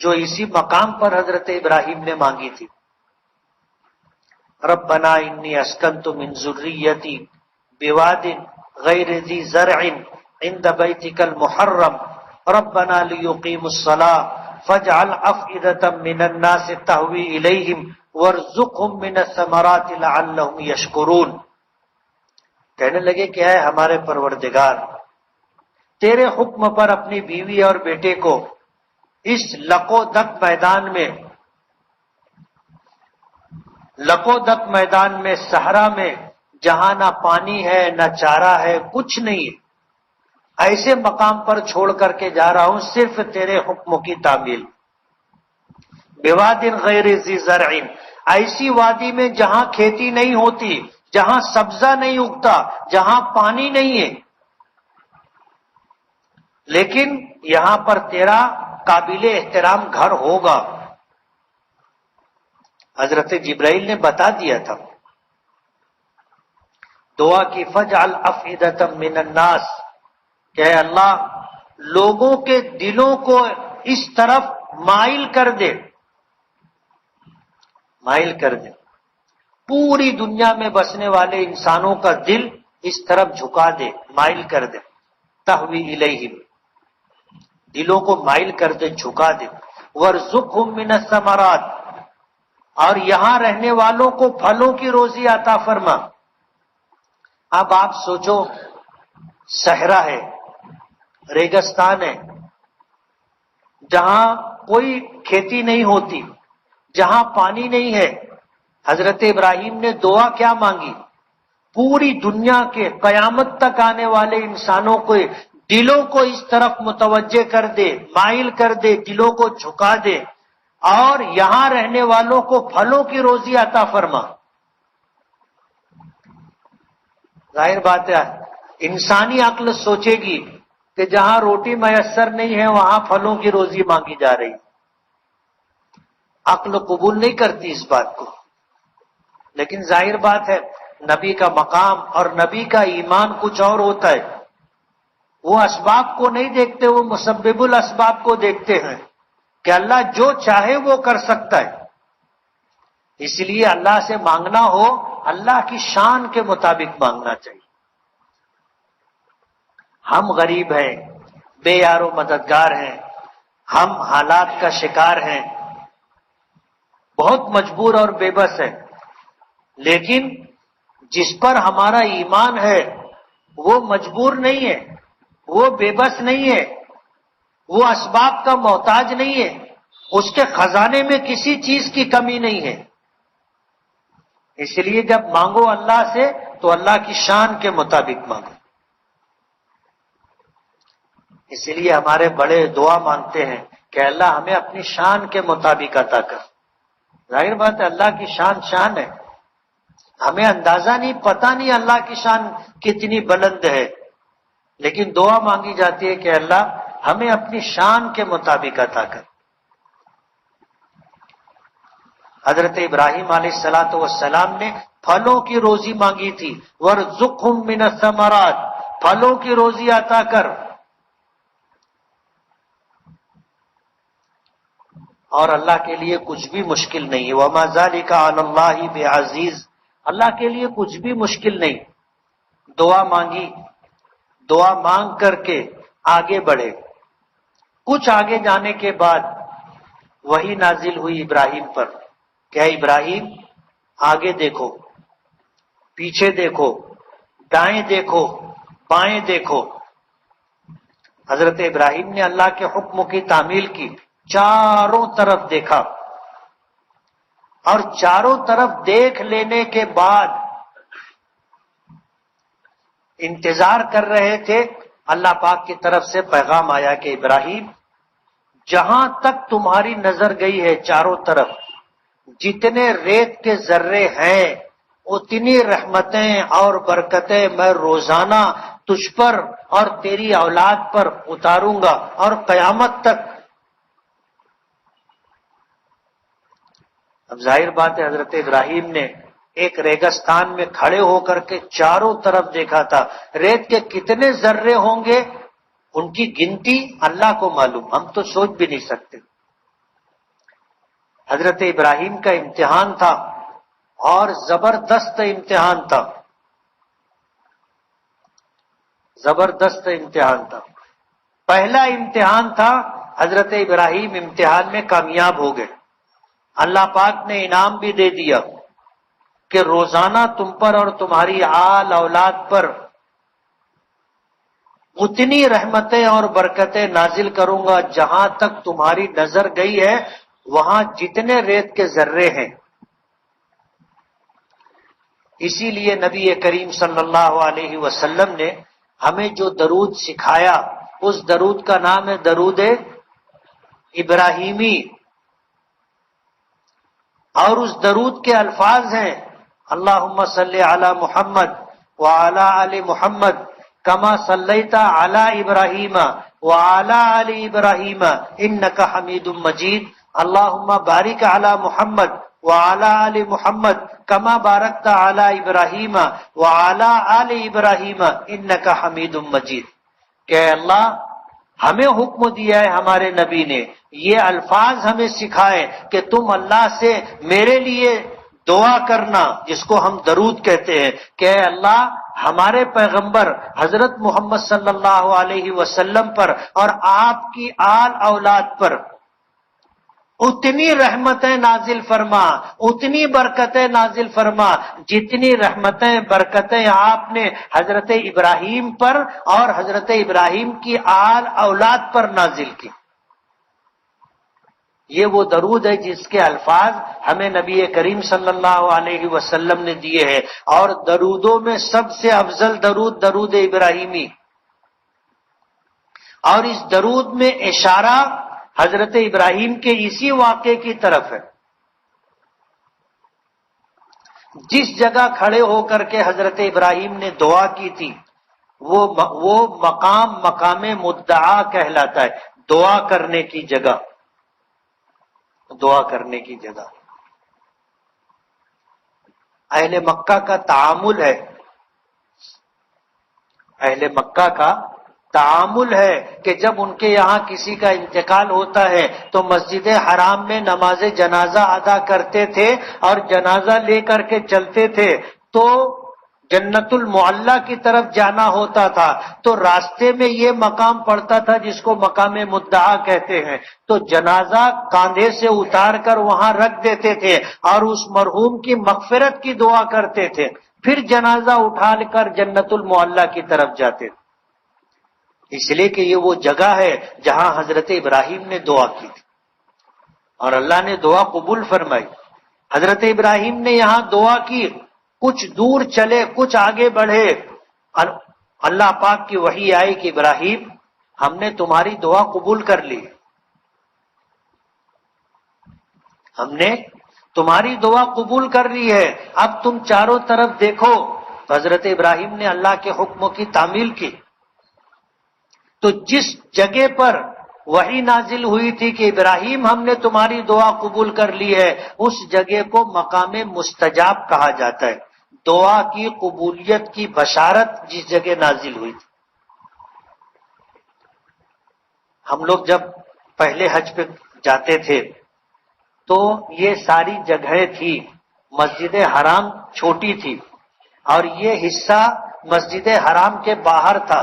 جو اسی مقام پر حضرت ابراہیم نے مانگی تھی. ربنا انی اسکنت من ذریتی بواد غیر ذی زرع عند بیتک المحرم ربنا لیقیموا الصلاة فاجعل افئدة من الناس تهوی الیہم وارزقهم من الثمرات لعلهم یشکرون. کہنے لگے کہ اے ہمارے پروردگار، تیرے حکم پر اپنی بیوی اور بیٹے کو اس لقو دک میدان میں صحرا میں جہاں نہ پانی ہے نہ چارہ ہے کچھ نہیں ہے، ایسے مقام پر چھوڑ کر کے جا رہا ہوں صرف تیرے حکم کی تعمیل. بواد غیر ذی زرع، ایسی وادی میں جہاں کھیتی نہیں ہوتی، جہاں سبزہ نہیں اگتا، جہاں پانی نہیں ہے، لیکن یہاں پر تیرا قابل احترام گھر ہوگا. حضرت جبرائیل نے بتا دیا تھا دعا کی فجعل افئدۃ من الناس، کہ اے اللہ لوگوں کے دلوں کو اس طرف مائل کر دے، مائل کر دے. پوری دنیا میں بسنے والے انسانوں کا دل اس طرف جھکا دے، مائل کر دے. تہوی الیہم، دلوں کو مائل کر دے، جھکا دے. وارزقہم من الثمرات، اور یہاں رہنے والوں کو پھلوں کی روزی عطا فرما. اب آپ سوچو، صحرا ہے، ریگستان ہے، جہاں کوئی کھیتی نہیں ہوتی، جہاں پانی نہیں ہے. حضرت ابراہیم نے دعا کیا مانگی؟ پوری دنیا کے قیامت تک آنے والے انسانوں کو دلوں کو اس طرف متوجہ کر دے، مائل کر دے، دلوں کو جھکا دے، اور یہاں رہنے والوں کو پھلوں کی روزی عطا فرما. ظاہر بات ہے انسانی عقل سوچے گی کہ جہاں روٹی میسر نہیں ہے وہاں پھلوں کی روزی مانگی جا رہی، عقل قبول نہیں کرتی اس بات کو۔ لیکن ظاہر بات ہے نبی کا مقام اور نبی کا ایمان کچھ اور ہوتا ہے، وہ اسباب کو نہیں دیکھتے، وہ مسبب الاسباب کو دیکھتے ہیں کہ اللہ جو چاہے وہ کر سکتا ہے۔ اس لیے اللہ سے مانگنا ہو اللہ کی شان کے مطابق مانگنا چاہیے۔ ہم غریب ہیں، بے یار و مددگار ہیں، ہم حالات کا شکار ہیں، بہت مجبور اور بے بس ہیں، لیکن جس پر ہمارا ایمان ہے وہ مجبور نہیں ہے، وہ بے بس نہیں ہے، وہ اسباب کا محتاج نہیں ہے، اس کے خزانے میں کسی چیز کی کمی نہیں ہے۔ اس لیے جب مانگو اللہ سے تو اللہ کی شان کے مطابق مانگو۔ اس لیے ہمارے بڑے دعا مانگتے ہیں کہ اللہ ہمیں اپنی شان کے مطابق عطا کر۔ ظاہر بات ہے اللہ کی شان ہے، ہمیں اندازہ نہیں، پتہ نہیں اللہ کی شان کتنی بلند ہے، لیکن دعا مانگی جاتی ہے کہ اللہ ہمیں اپنی شان کے مطابق عطا کر۔ حضرت ابراہیم علیہ الصلوۃ والسلام نے پھلوں کی روزی مانگی تھی، وَارْزُقْهُم مِّنَ الثَّمَرَاتِ، پھلوں کی روزی عطا کر۔ اور اللہ کے لیے کچھ بھی مشکل نہیں ہے، وَمَا ذَلِكَ عَلَى اللَّهِ بِعَزِيزٍ، اللہ کے لیے کچھ بھی مشکل نہیں۔ دعا مانگی، دعا مانگ کر کے آگے بڑھے، کچھ آگے جانے کے بعد وحی نازل ہوئی ابراہیم پر کہ ابراہیم آگے دیکھو، پیچھے دیکھو، دائیں دیکھو، بائیں دیکھو۔ حضرت ابراہیم نے اللہ کے حکم کی تعمیل کی، چاروں طرف دیکھا، اور چاروں طرف دیکھ لینے کے بعد انتظار کر رہے تھے، اللہ پاک کی طرف سے پیغام آیا کہ ابراہیم جہاں تک تمہاری نظر گئی ہے چاروں طرف جتنے ریت کے ذرے ہیں اتنی رحمتیں اور برکتیں میں روزانہ تجھ پر اور تیری اولاد پر اتاروں گا اور قیامت تک۔ اب ظاہر بات ہے حضرت ابراہیم نے ایک ریگستان میں کھڑے ہو کر کے چاروں طرف دیکھا تھا، ریت کے کتنے ذرے ہوں گے ان کی گنتی اللہ کو معلوم، ہم تو سوچ بھی نہیں سکتے۔ حضرت ابراہیم کا امتحان تھا اور زبردست امتحان تھا، زبردست امتحان تھا۔ پہلا امتحان تھا، حضرت ابراہیم امتحان میں کامیاب ہو گئے، اللہ پاک نے انعام بھی دے دیا کہ روزانہ تم پر اور تمہاری آل اولاد پر اتنی رحمتیں اور برکتیں نازل کروں گا جہاں تک تمہاری نظر گئی ہے وہاں جتنے ریت کے ذرے ہیں۔ اسی لیے نبی کریم صلی اللہ علیہ وسلم نے ہمیں جو درود سکھایا اس درود کا نام ہے درود ابراہیمی، اور اس درود کے الفاظ ہیں اللہم صلی علی محمد وعلی آل محمد کما صلیت علی ابراہیم وعلی آل ابراہیم انک حمید مجید، اللہم بارک علی محمد وعلی آل محمد کما بارکت علی ابراہیم وعلی آل ابراہیم انک حمید مجید۔ کہ اللہ ہمیں حکم دیا ہے ہمارے نبی نے، یہ الفاظ ہمیں سکھائے کہ تم اللہ سے میرے لیے دعا کرنا، جس کو ہم درود کہتے ہیں، کہ اے اللہ ہمارے پیغمبر حضرت محمد صلی اللہ علیہ وسلم پر اور آپ کی آل اولاد پر اتنی رحمتیں نازل فرما، اتنی برکتیں نازل فرما جتنی رحمتیں برکتیں آپ نے حضرت ابراہیم پر اور حضرت ابراہیم کی آل اولاد پر نازل کی۔ یہ وہ درود ہے جس کے الفاظ ہمیں نبی کریم صلی اللہ علیہ وسلم نے دیے ہیں، اور درودوں میں سب سے افضل درود درود ابراہیمی، اور اس درود میں اشارہ حضرت ابراہیم کے اسی واقعے کی طرف ہے۔ جس جگہ کھڑے ہو کر کے حضرت ابراہیم نے دعا کی تھی وہ مقام مدعا کہلاتا ہے، دعا کرنے کی جگہ، دعا کرنے کی جگہ۔ اہل مکہ کا تعامل ہے، اہل مکہ کا تعامل ہے کہ جب ان کے یہاں کسی کا انتقال ہوتا ہے تو مسجد حرام میں نماز جنازہ ادا کرتے تھے اور جنازہ لے کر کے چلتے تھے، تو جنت المعلی کی طرف جانا ہوتا تھا تو راستے میں یہ مقام پڑتا تھا جس کو مقام مدعا کہتے ہیں، تو جنازہ کاندھے سے اتار کر وہاں رکھ دیتے تھے اور اس مرحوم کی مغفرت کی دعا کرتے تھے، پھر جنازہ اٹھا کر جنت المعلی کی طرف جاتے تھے، اس لیے کہ یہ وہ جگہ ہے جہاں حضرت ابراہیم نے دعا کی تھی اور اللہ نے دعا قبول فرمائی۔ حضرت ابراہیم نے یہاں دعا کی، کچھ دور چلے، کچھ آگے بڑھے، اللہ پاک کی وحی آئی کہ ابراہیم ہم نے تمہاری دعا قبول کر لی، ہم نے تمہاری دعا قبول کر لی ہے، اب تم چاروں طرف دیکھو۔ تو حضرت ابراہیم نے اللہ کے حکموں کی تعمیل کی، تو جس جگہ پر وحی نازل ہوئی تھی کہ ابراہیم ہم نے تمہاری دعا قبول کر لی ہے، اس جگہ کو مقام مستجاب کہا جاتا ہے، دعا کی قبولیت کی بشارت جس جگہ نازل ہوئی تھی۔ ہم لوگ جب پہلے حج پہ جاتے تھے تو یہ ساری جگہیں تھی، مسجد حرام چھوٹی تھی اور یہ حصہ مسجد حرام کے باہر تھا،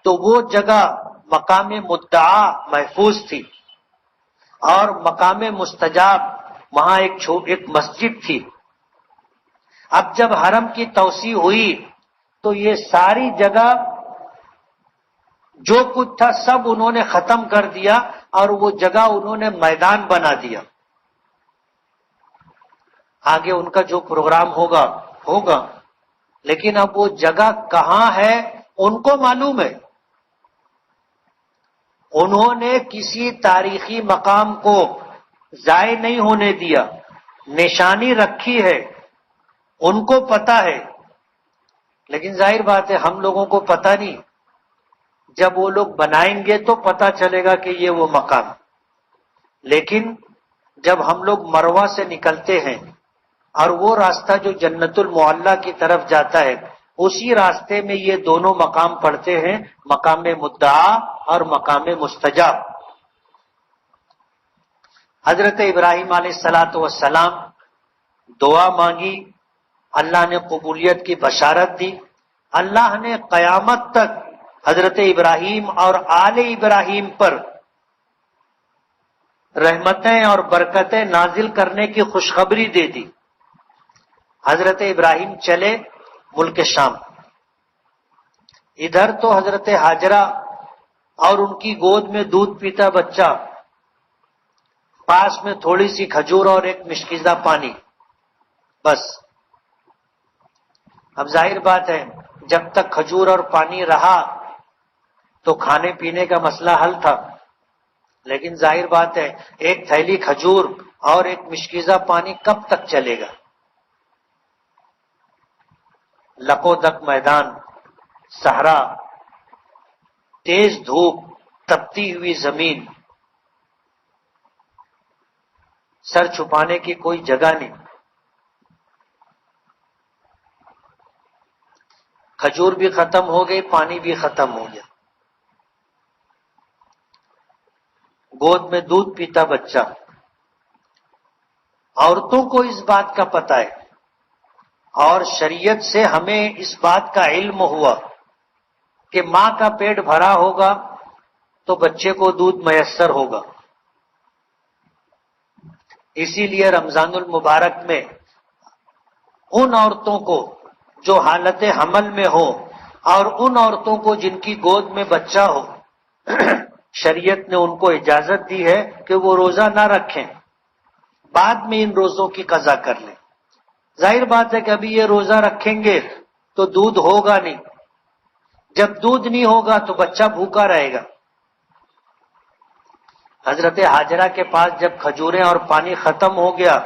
تو وہ جگہ مقام مدعا محفوظ تھی اور مقام مستجاب وہاں ایک مسجد تھی۔ اب جب حرم کی توسیع ہوئی تو یہ ساری جگہ جو کچھ تھا سب انہوں نے ختم کر دیا اور وہ جگہ انہوں نے میدان بنا دیا، آگے ان کا جو پروگرام ہوگا، لیکن اب وہ جگہ کہاں ہے ان کو معلوم ہے، انہوں نے کسی تاریخی مقام کو ضائع نہیں ہونے دیا، نشانی رکھی ہے، ان کو پتا ہے، لیکن ظاہر بات ہے ہم لوگوں کو پتا نہیں، جب وہ لوگ بنائیں گے تو پتا چلے گا کہ یہ وہ مقام، لیکن جب ہم لوگ مروہ سے نکلتے ہیں اور وہ راستہ جو جنت المعلی کی طرف جاتا ہے اسی راستے میں یہ دونوں مقام پڑتے ہیں، مقام مدعا اور مقام مستجاب۔ حضرت ابراہیم علیہ السلام دعا مانگی، اللہ نے قبولیت کی بشارت دی، اللہ نے قیامت تک حضرت ابراہیم اور آل ابراہیم پر رحمتیں اور برکتیں نازل کرنے کی خوشخبری دے دی۔ حضرت ابراہیم چلے ملک شام، ادھر تو حضرت ہاجرہ اور ان کی گود میں دودھ پیتا بچہ، پاس میں تھوڑی سی کھجور اور ایک مشکیزہ پانی، بس۔ اب ظاہر بات ہے جب تک کھجور اور پانی رہا تو کھانے پینے کا مسئلہ حل تھا، لیکن ظاہر بات ہے ایک تھیلی کھجور اور ایک مشکیزہ پانی کب تک چلے گا؟ لکو دک میدان، صحرا، تیز دھوپ، تپتی ہوئی زمین، سر چھپانے کی کوئی جگہ نہیں، کھجور بھی ختم ہو گئی، پانی بھی ختم ہو گیا، گود میں دودھ پیتا بچہ۔ عورتوں کو اس بات کا پتہ ہے اور شریعت سے ہمیں اس بات کا علم ہوا کہ ماں کا پیٹ بھرا ہوگا تو بچے کو دودھ میسر ہوگا، اسی لیے رمضان المبارک میں ان عورتوں کو جو حالت حمل میں ہو اور ان عورتوں کو جن کی گود میں بچہ ہو، شریعت نے ان کو اجازت دی ہے کہ وہ روزہ نہ رکھیں، بعد میں ان روزوں کی قضا کر لیں۔ ظاہر بات ہے کہ ابھی یہ روزہ رکھیں گے تو دودھ ہوگا نہیں، جب دودھ نہیں ہوگا تو بچہ بھوکا رہے گا۔ حضرت ہاجرہ کے پاس جب کھجوریں اور پانی ختم ہو گیا،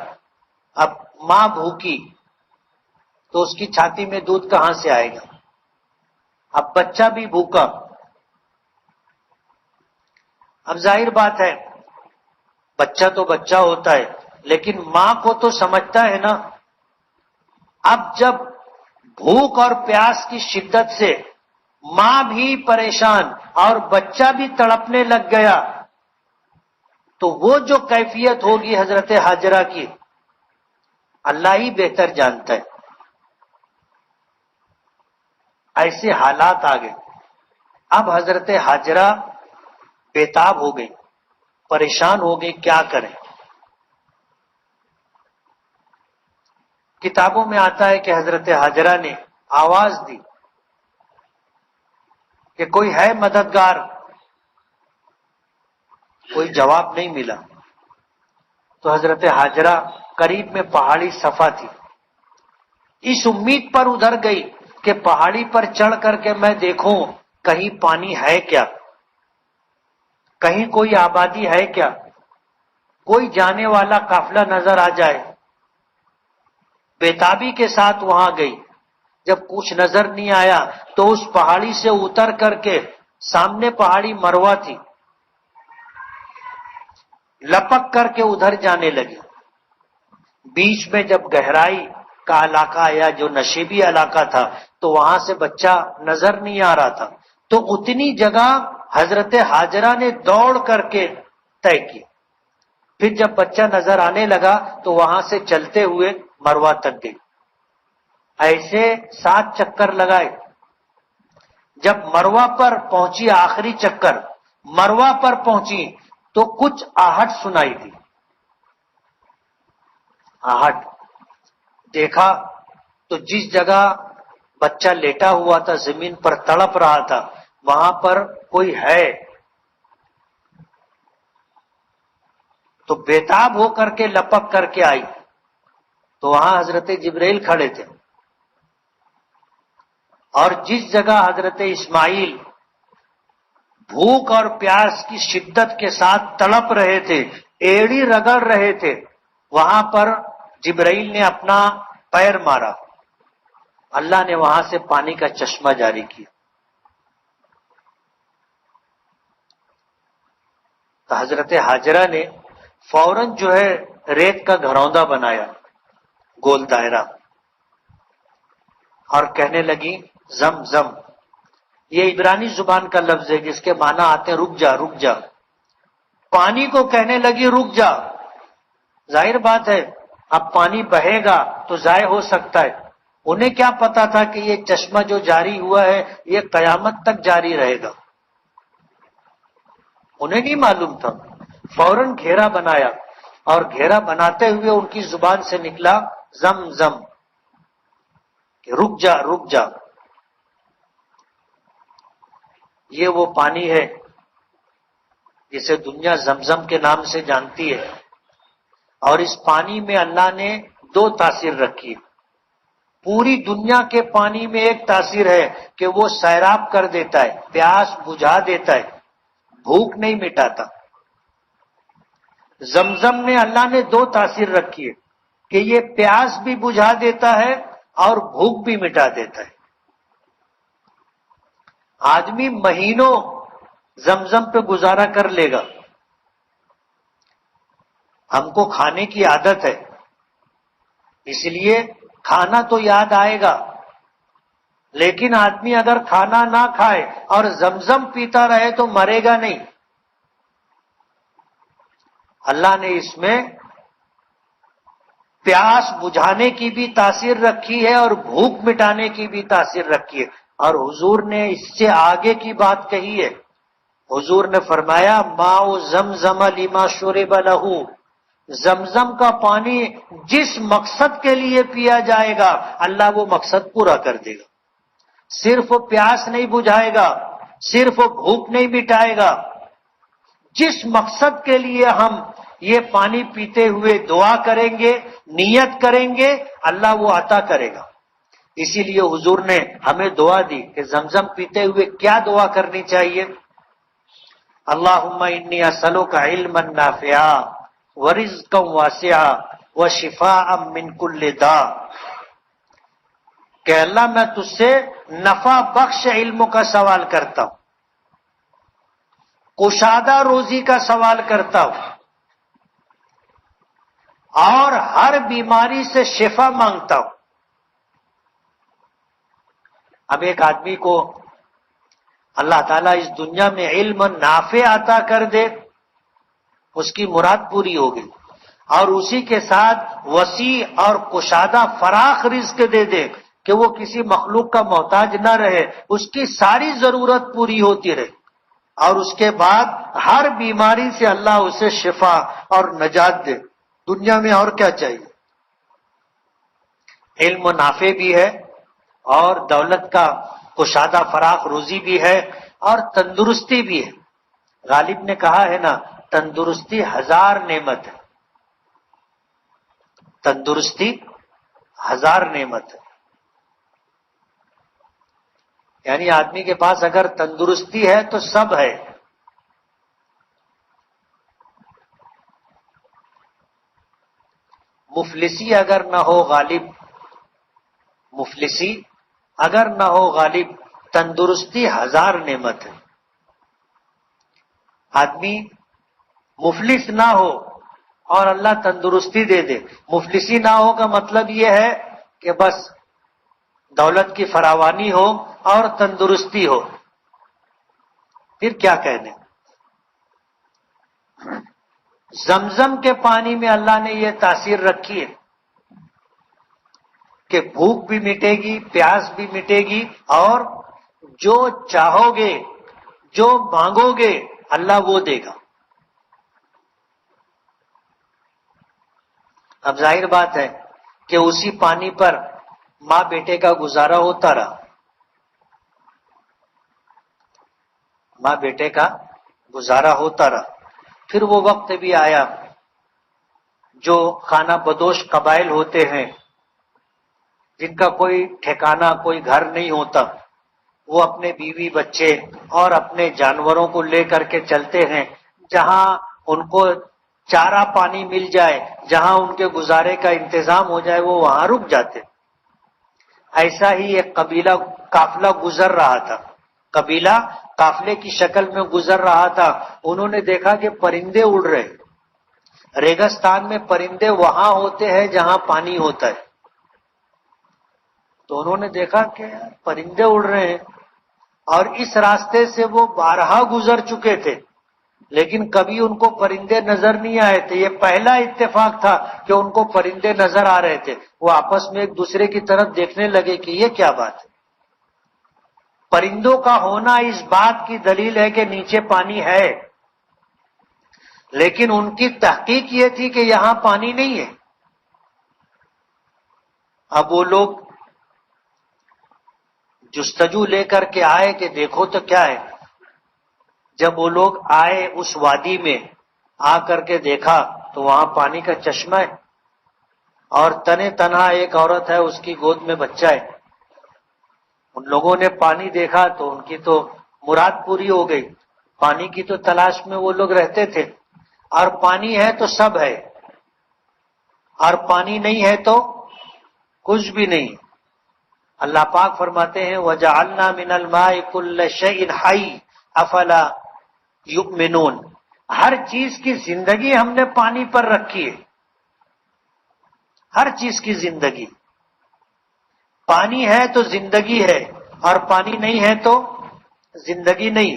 اب ماں بھوکی تو اس کی چھاتی میں دودھ کہاں سے آئے گا؟ اب بچہ بھی بھوکا. اب ظاہر بات ہے بچہ تو بچہ ہوتا ہے لیکن ماں کو تو سمجھتا ہے نا. اب جب بھوک اور پیاس کی شدت سے ماں بھی پریشان اور بچہ بھی تڑپنے لگ گیا تو وہ جو کیفیت ہوگی حضرت ہاجرہ کی اللہ ہی بہتر جانتا ہے. ایسے حالات آ گئے. اب حضرت ہاجرہ بےتاب ہو گئی, پریشان ہو گئی, کیا کریں. کتابوں میں آتا ہے کہ حضرت ہاجرہ نے آواز دی کہ کوئی ہے مددگار. کوئی جواب نہیں ملا. تو حضرت ہاجرہ قریب میں پہاڑی صفا تھی, اس امید پر ادھر گئی کہ پہاڑی پر چڑھ کر کے میں دیکھوں کہیں پانی ہے کیا, کہیں کوئی آبادی ہے کیا, کوئی جانے والا قافلہ نظر آ جائے. بےتابی کے ساتھ وہاں گئی. جب کچھ نظر نہیں آیا تو اس پہاڑی سے اتر کر کے سامنے پہاڑی مروہ تھی, لپک کر کے ادھر جانے لگی. بیچ میں جب گہرائی کا علاقہ آیا جو نشیبی علاقہ تھا تو وہاں سے بچہ نظر نہیں آ رہا تھا. تو اتنی جگہ حضرت ہاجرہ نے دوڑ کر کے طے کی. پھر جب بچہ نظر آنے لگا تو وہاں سے چلتے ہوئے مروہ تک گئی. ایسے 7 چکر لگائے. جب مروہ پر پہنچی, آخری چکر مروہ پر پہنچی تو کچھ آہٹ سنائی دی. آہٹ دیکھا تو جس جگہ بچہ لیٹا ہوا تھا زمین پر تڑپ رہا تھا وہاں پر کوئی ہے. تو بےتاب ہو کر کے لپک کر کے آئی تو وہاں حضرت جبرائیل کھڑے تھے. اور جس جگہ حضرت اسماعیل بھوک اور پیاس کی شدت کے ساتھ تڑپ رہے تھے, ایڑی رگڑ رہے تھے, وہاں پر جبرائیل نے اپنا پیر مارا. اللہ نے وہاں سے پانی کا چشمہ جاری کیا. تو حضرت ہاجرہ نے فوراً جو ہے ریت کا گھروندا بنایا, گول دائرہ, اور کہنے لگی زم زم. یہ عبرانی زبان کا لفظ ہے جس کے معنی آتے ہیں رک جا رک جا. پانی کو کہنے لگی رک جا. ظاہر بات ہے اب پانی بہے گا تو ضائع ہو سکتا ہے. انہیں کیا پتا تھا کہ یہ چشمہ جو جاری ہوا ہے یہ قیامت تک جاری رہے گا, انہیں نہیں معلوم تھا. فوراً گھیرا بنایا اور گھیرا بناتے ہوئے ان کی زبان سے نکلا زم زم, کہ رک جا رک جا. یہ وہ پانی ہے جسے دنیا زمزم کے نام سے جانتی ہے, اور اس پانی میں اللہ نے 2 تاثیر رکھی. پوری دنیا کے پانی میں ایک تاثیر ہے کہ وہ سیراب کر دیتا ہے, پیاس بجھا دیتا ہے, بھوک نہیں مٹاتا. زمزم میں اللہ نے 2 تاثیر رکھی ہے کہ یہ پیاس بھی بجھا دیتا ہے اور بھوک بھی مٹا دیتا ہے. آدمی مہینوں زمزم پہ گزارا کر لے گا. ہم کو کھانے کی عادت ہے اس لیے کھانا تو یاد آئے گا, لیکن آدمی اگر کھانا نہ کھائے اور زمزم پیتا رہے تو مرے گا نہیں. اللہ نے اس میں پیاس بجھانے کی بھی تاثیر رکھی ہے اور بھوک مٹانے کی بھی تاثیر رکھی ہے. اور حضور نے اس سے آگے کی بات کہی ہے. حضور نے فرمایا ماء زمزم لما شرب لہ, زمزم کا پانی جس مقصد کے لیے پیا جائے گا اللہ وہ مقصد پورا کر دے گا. صرف پیاس نہیں بجھائے گا, صرف بھوک نہیں مٹائے گا. جس مقصد کے لیے ہم یہ پانی پیتے ہوئے دعا کریں گے, نیت کریں گے, اللہ وہ عطا کرے گا. اسی لیے حضور نے ہمیں دعا دی کہ زمزم پیتے ہوئے کیا دعا کرنی چاہیے. اللہم انی اسألک علما نافعا ورزقا واسعا وشفاء من کل داء, کہ اللہ میں تجھ سے نفع بخش علم کا سوال کرتا ہوں، کشادہ روزی کا سوال کرتا ہوں، اور ہر بیماری سے شفا مانگتا ہوں۔ اب ایک آدمی کو اللہ تعالیٰ اس دنیا میں علم نافع عطا کر دے، اس کی مراد پوری ہوگی، اور اسی کے ساتھ وسیع اور کشادہ فراخ رزق دے دے کہ وہ کسی مخلوق کا محتاج نہ رہے، اس کی ساری ضرورت پوری ہوتی رہے، اور اس کے بعد ہر بیماری سے اللہ اسے شفا اور نجات دے، دنیا میں اور کیا چاہیے؟ علم نافع بھی ہے، اور دولت کا کشادہ فراخ روزی بھی ہے، اور تندرستی بھی ہے۔ غالب نے کہا ہے نا، تندرستی 1000 نعمت ہے، تندرستی 1000 نعمت ہے۔ یعنی آدمی کے پاس اگر تندرستی ہے تو سب ہے۔ مفلسی اگر نہ ہو غالب، مفلسی اگر نہ ہو غالب، تندرستی 1000 نعمت ہے۔ آدمی مفلس نہ ہو اور اللہ تندرستی دے دے، مفلسی نہ ہو کا مطلب یہ ہے کہ بس دولت کی فراوانی ہو اور تندرستی ہو، پھر کیا کہنے۔ زمزم کے پانی میں اللہ نے یہ تاثیر رکھی ہے کہ بھوک بھی مٹے گی، پیاس بھی مٹے گی، اور جو چاہو گے، جو مانگو گے، اللہ وہ دے گا۔ اب ظاہر بات ہے کہ اسی پانی پر ماں بیٹے کا گزارا ہوتا رہا، ماں بیٹے کا گزارا ہوتا رہا۔ پھر وہ وقت بھی آیا جو خانہ بدوش قبائل ہوتے ہیں، جن کا کوئی ٹھکانہ، کوئی گھر نہیں ہوتا، وہ اپنے بیوی بچے اور اپنے جانوروں کو لے کر کے چلتے ہیں، جہاں ان کو چارہ پانی مل جائے، جہاں ان کے گزارے کا انتظام ہو جائے، وہ وہاں رک جاتے۔ ایسا ہی ایک قبیلہ قافلہ گزر رہا تھا، قبیلہ قافلے کی شکل میں گزر رہا تھا۔ انہوں نے دیکھا کہ پرندے اڑ رہے، ریگستان میں پرندے وہاں ہوتے ہیں جہاں پانی ہوتا ہے، تو انہوں نے دیکھا کہ پرندے اڑ رہے ہیں، اور اس راستے سے وہ بارہا گزر چکے تھے، لیکن کبھی ان کو پرندے نظر نہیں آئے تھے۔ یہ پہلا اتفاق تھا کہ ان کو پرندے نظر آ رہے تھے۔ وہ آپس میں ایک دوسرے کی طرف دیکھنے لگے کہ یہ کیا بات ہے۔ پرندوں کا ہونا اس بات کی دلیل ہے کہ نیچے پانی ہے، لیکن ان کی تحقیق یہ تھی کہ یہاں پانی نہیں ہے۔ اب وہ لوگ جستجو لے کر کے آئے کہ دیکھو تو کیا ہے۔ جب وہ لوگ آئے اس وادی میں، آ کر کے دیکھا تو وہاں پانی کا چشمہ ہے، اور تنے تنہا ایک عورت ہے، اس کی گود میں بچہ ہے۔ ان لوگوں نے پانی دیکھا تو ان کی تو مراد پوری ہو گئی، پانی کی تو تلاش میں وہ لوگ رہتے تھے، اور پانی ہے تو سب ہے، اور پانی نہیں ہے تو کچھ بھی نہیں۔ اللہ پاک فرماتے ہیں وَجَعَلْنَا مِنَ الْمَاءِ كُلَّ شَيْءٍ حَيٍّ أَفَلَا يُؤْمِنُونَ، ہر چیز کی زندگی ہم نے پانی پر رکھی ہے، ہر چیز کی زندگی۔ پانی ہے تو زندگی ہے، اور پانی نہیں ہے تو زندگی نہیں۔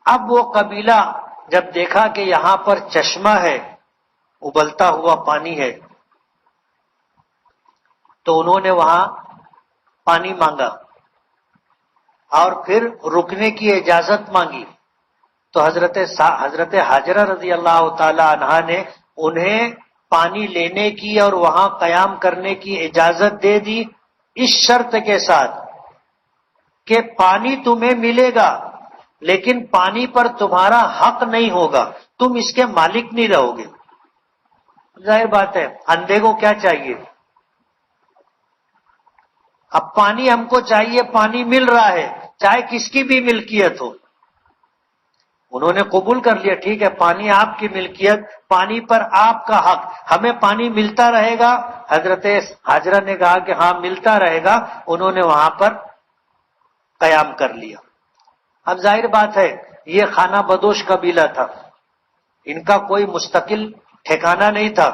اب وہ قبیلہ جب دیکھا کہ یہاں پر چشمہ ہے، ابلتا ہوا پانی ہے، تو انہوں نے وہاں پانی مانگا اور پھر رکنے کی اجازت مانگی۔ تو حضرت حاجرہ رضی اللہ تعالی عنہا نے انہیں پانی لینے کی اور وہاں قیام کرنے کی اجازت دے دی، اس شرط کے ساتھ کہ پانی تمہیں ملے گا، لیکن پانی پر تمہارا حق نہیں ہوگا، تم اس کے مالک نہیں رہو گے۔ ظاہر بات ہے، اندھے کو کیا چاہیے؟ اب پانی ہم کو چاہیے، پانی مل رہا ہے، چاہے کس کی بھی ملکیت ہو۔ انہوں نے قبول کر لیا، ٹھیک ہے، پانی آپ کی ملکیت، پانی پر آپ کا حق، ہمیں پانی ملتا رہے گا، حضرت حاجرہ نے کہا کہ ہاں ملتا رہے گا، انہوں نے وہاں پر قیام کر لیا۔ اب ظاہر بات ہے یہ خانہ بدوش قبیلہ تھا، ان کا کوئی مستقل ٹھکانہ نہیں تھا،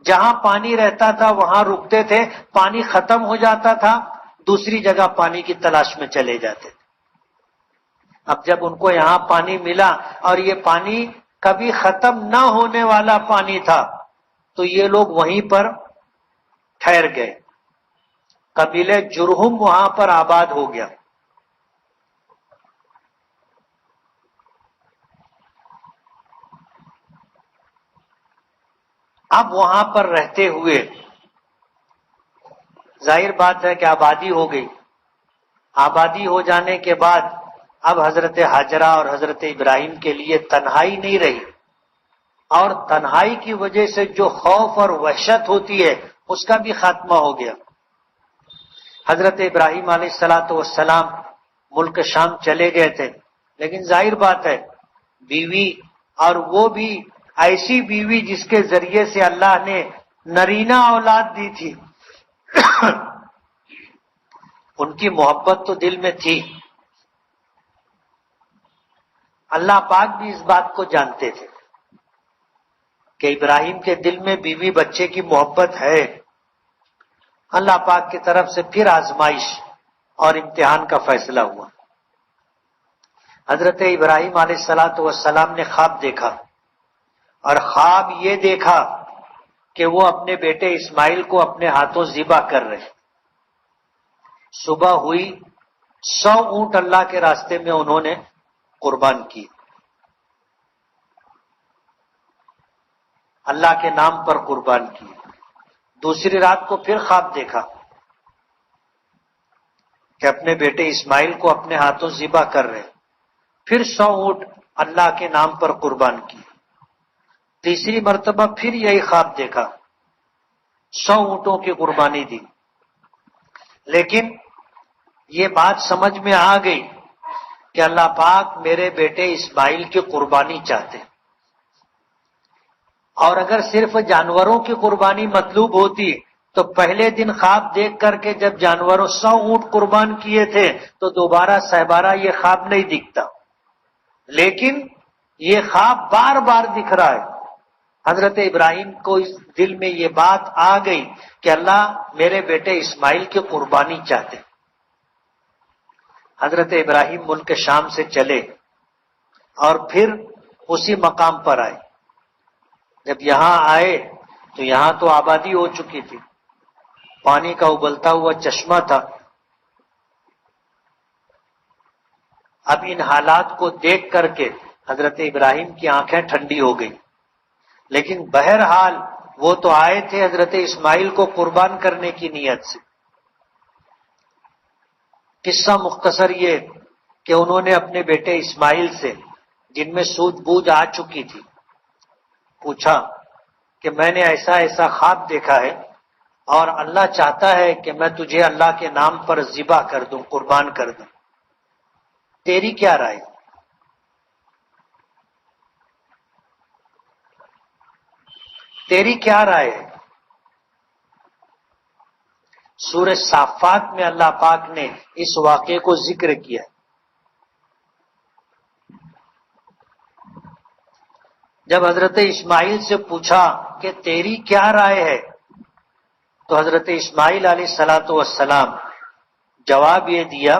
جہاں پانی رہتا تھا وہاں رکتے تھے، پانی ختم ہو جاتا تھا دوسری جگہ پانی کی تلاش میں چلے جاتے تھے۔ اب جب ان کو یہاں پانی ملا اور یہ پانی کبھی ختم نہ ہونے والا پانی تھا تو یہ لوگ وہیں پر ٹھہر گئے، قبیلہ جرہم وہاں پر آباد ہو گیا۔ اب وہاں پر رہتے ہوئے ظاہر بات ہے کہ آبادی ہو گئی، آبادی ہو جانے کے بعد اب حضرت حاجرہ اور حضرت ابراہیم کے لیے تنہائی نہیں رہی، اور تنہائی کی وجہ سے جو خوف اور وحشت ہوتی ہے اس کا بھی خاتمہ ہو گیا۔ حضرت ابراہیم علیہ السلام ملک شام چلے گئے تھے، لیکن ظاہر بات ہے بیوی، اور وہ بھی ایسی بیوی جس کے ذریعے سے اللہ نے نرینہ اولاد دی تھی ان کی محبت تو دل میں تھی۔ اللہ پاک بھی اس بات کو جانتے تھے کہ ابراہیم کے دل میں بیوی بچے کی محبت ہے۔ اللہ پاک کی طرف سے پھر آزمائش اور امتحان کا فیصلہ ہوا۔ حضرت ابراہیم علیہ السلام نے خواب دیکھا، اور خواب یہ دیکھا کہ وہ اپنے بیٹے اسماعیل کو اپنے ہاتھوں ذبح کر رہے۔ صبح ہوئی، 100 اونٹ اللہ کے راستے میں انہوں نے قربان کی، اللہ کے نام پر قربان کی۔ دوسری رات کو پھر خواب دیکھا کہ اپنے بیٹے اسماعیل کو اپنے ہاتھوں ذبح کر رہے، پھر 100 اونٹ اللہ کے نام پر قربان کی۔ تیسری مرتبہ پھر یہی خواب دیکھا، 100 اونٹوں کی قربانی دی۔ لیکن یہ بات سمجھ میں آ گئی کہ اللہ پاک میرے بیٹے اسماعیل کی قربانی چاہتے، اور اگر صرف جانوروں کی قربانی مطلوب ہوتی تو پہلے دن خواب دیکھ کر کے جب جانوروں 100 اونٹ قربان کیے تھے تو دوبارہ سہبارہ یہ خواب نہیں دکھتا، لیکن یہ خواب بار بار دکھ رہا ہے۔ حضرت ابراہیم کو اس دل میں یہ بات آ گئی کہ اللہ میرے بیٹے اسماعیل کی قربانی چاہتے۔ حضرت ابراہیم ملک شام سے چلے اور پھر اسی مقام پر آئے۔ جب یہاں آئے تو یہاں تو آبادی ہو چکی تھی، پانی کا ابلتا ہوا چشمہ تھا۔ اب ان حالات کو دیکھ کر کے حضرت ابراہیم کی آنکھیں ٹھنڈی ہو گئی، لیکن بہرحال وہ تو آئے تھے حضرت اسماعیل کو قربان کرنے کی نیت سے۔ قصہ مختصر یہ کہ انہوں نے اپنے بیٹے اسماعیل سے، جن میں سوجھ بوجھ آ چکی تھی، پوچھا کہ میں نے ایسا ایسا خواب دیکھا ہے اور اللہ چاہتا ہے کہ میں تجھے اللہ کے نام پر ذبح کر دوں، قربان کر دوں، تیری کیا رائے؟ تیری کیا رائے ہے؟ سورہ صافات میں اللہ پاک نے اس واقعے کو ذکر کیا۔ جب حضرت اسماعیل سے پوچھا کہ تیری کیا رائے ہے تو حضرت اسماعیل علیہ السلام جواب یہ دیا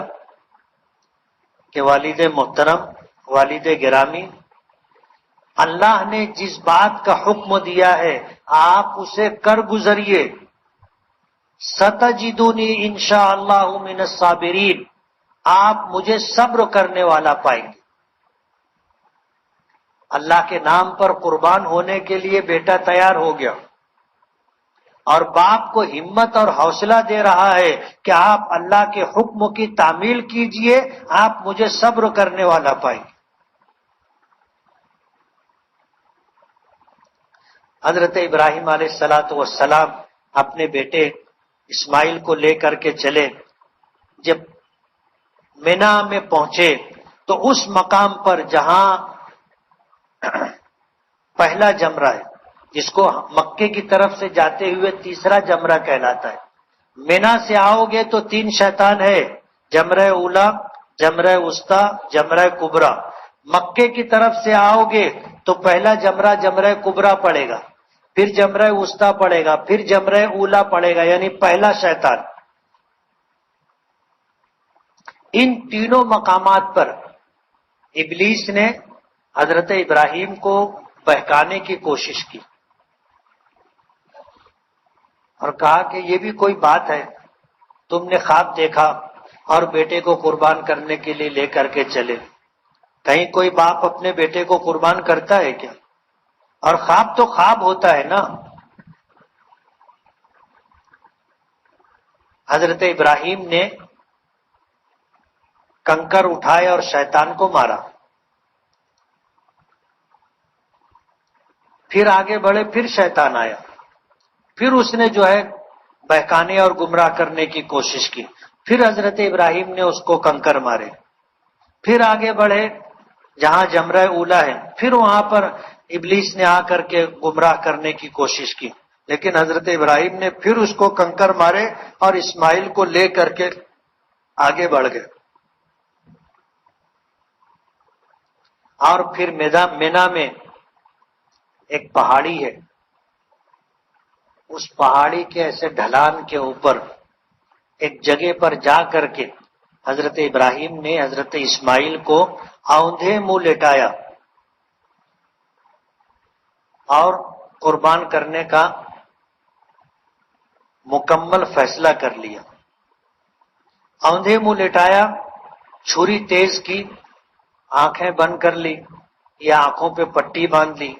کہ والد محترم، والد گرامی، اللہ نے جس بات کا حکم دیا ہے آپ اسے کر گزریے، ستجدونی انشاءاللہ من الصابرین، آپ مجھے صبر کرنے والا پائیں گے۔ اللہ کے نام پر قربان ہونے کے لیے بیٹا تیار ہو گیا، اور باپ کو ہمت اور حوصلہ دے رہا ہے کہ آپ اللہ کے حکم کی تعمیل کیجئے، آپ مجھے صبر کرنے والا پائیں گے۔ حضرت ابراہیم علیہ السلام اپنے بیٹے اسماعیل کو لے کر کے چلے۔ جب مینا میں پہنچے تو اس مقام پر جہاں پہلا جمرہ ہے، جس کو مکے کی طرف سے جاتے ہوئے تیسرا جمرہ کہلاتا ہے۔ مینا سے آؤ گے تو 3 شیطان ہے، جمرہ اولا، جمرہ وسطی، جمرہ کبریٰ۔ مکے کی طرف سے آؤ گے تو پہلا جمرہ جمرہ کبریٰ پڑے گا، پھر جمرہ وسطی پڑے گا، پھر جمرہ اولا پڑے گا، یعنی پہلا شیطان۔ ان تینوں مقامات پر ابلیس نے حضرت ابراہیم کو بہکانے کی کوشش کی اور کہا کہ یہ بھی کوئی بات ہے، تم نے خواب دیکھا اور بیٹے کو قربان کرنے کے لیے لے کر کے چلے، کہیں کوئی باپ اپنے بیٹے کو قربان کرتا ہے کیا؟ اور خواب تو خواب ہوتا ہے نا۔ حضرت ابراہیم نے کنکر اٹھائے اور شیطان کو مارا، پھر آگے بڑھے، پھر شیطان آیا، پھر اس نے جو ہے بہکانے اور گمراہ کرنے کی کوشش کی، پھر حضرت ابراہیم نے اس کو کنکر مارے، پھر آگے بڑھے جہاں جمرہ اولا ہے، پھر وہاں پر ابلیس نے آ کر کے گمراہ کرنے کی کوشش کی، لیکن حضرت ابراہیم نے پھر اس کو کنکر مارے اور اسماعیل کو لے کر کے آگے بڑھ گئے۔ اور پھر مینا میں ایک پہاڑی ہے، اس پہاڑی کے ایسے ڈھلان کے اوپر ایک جگہ پر جا کر کے حضرت ابراہیم نے حضرت اسماعیل کو اوندھے منہ لٹایا اور قربان کرنے کا مکمل فیصلہ کر لیا۔ اوندھے منہ لٹایا، چھری تیز کی، آنکھیں بند کر لی یا آنکھوں پہ پٹی باندھ لی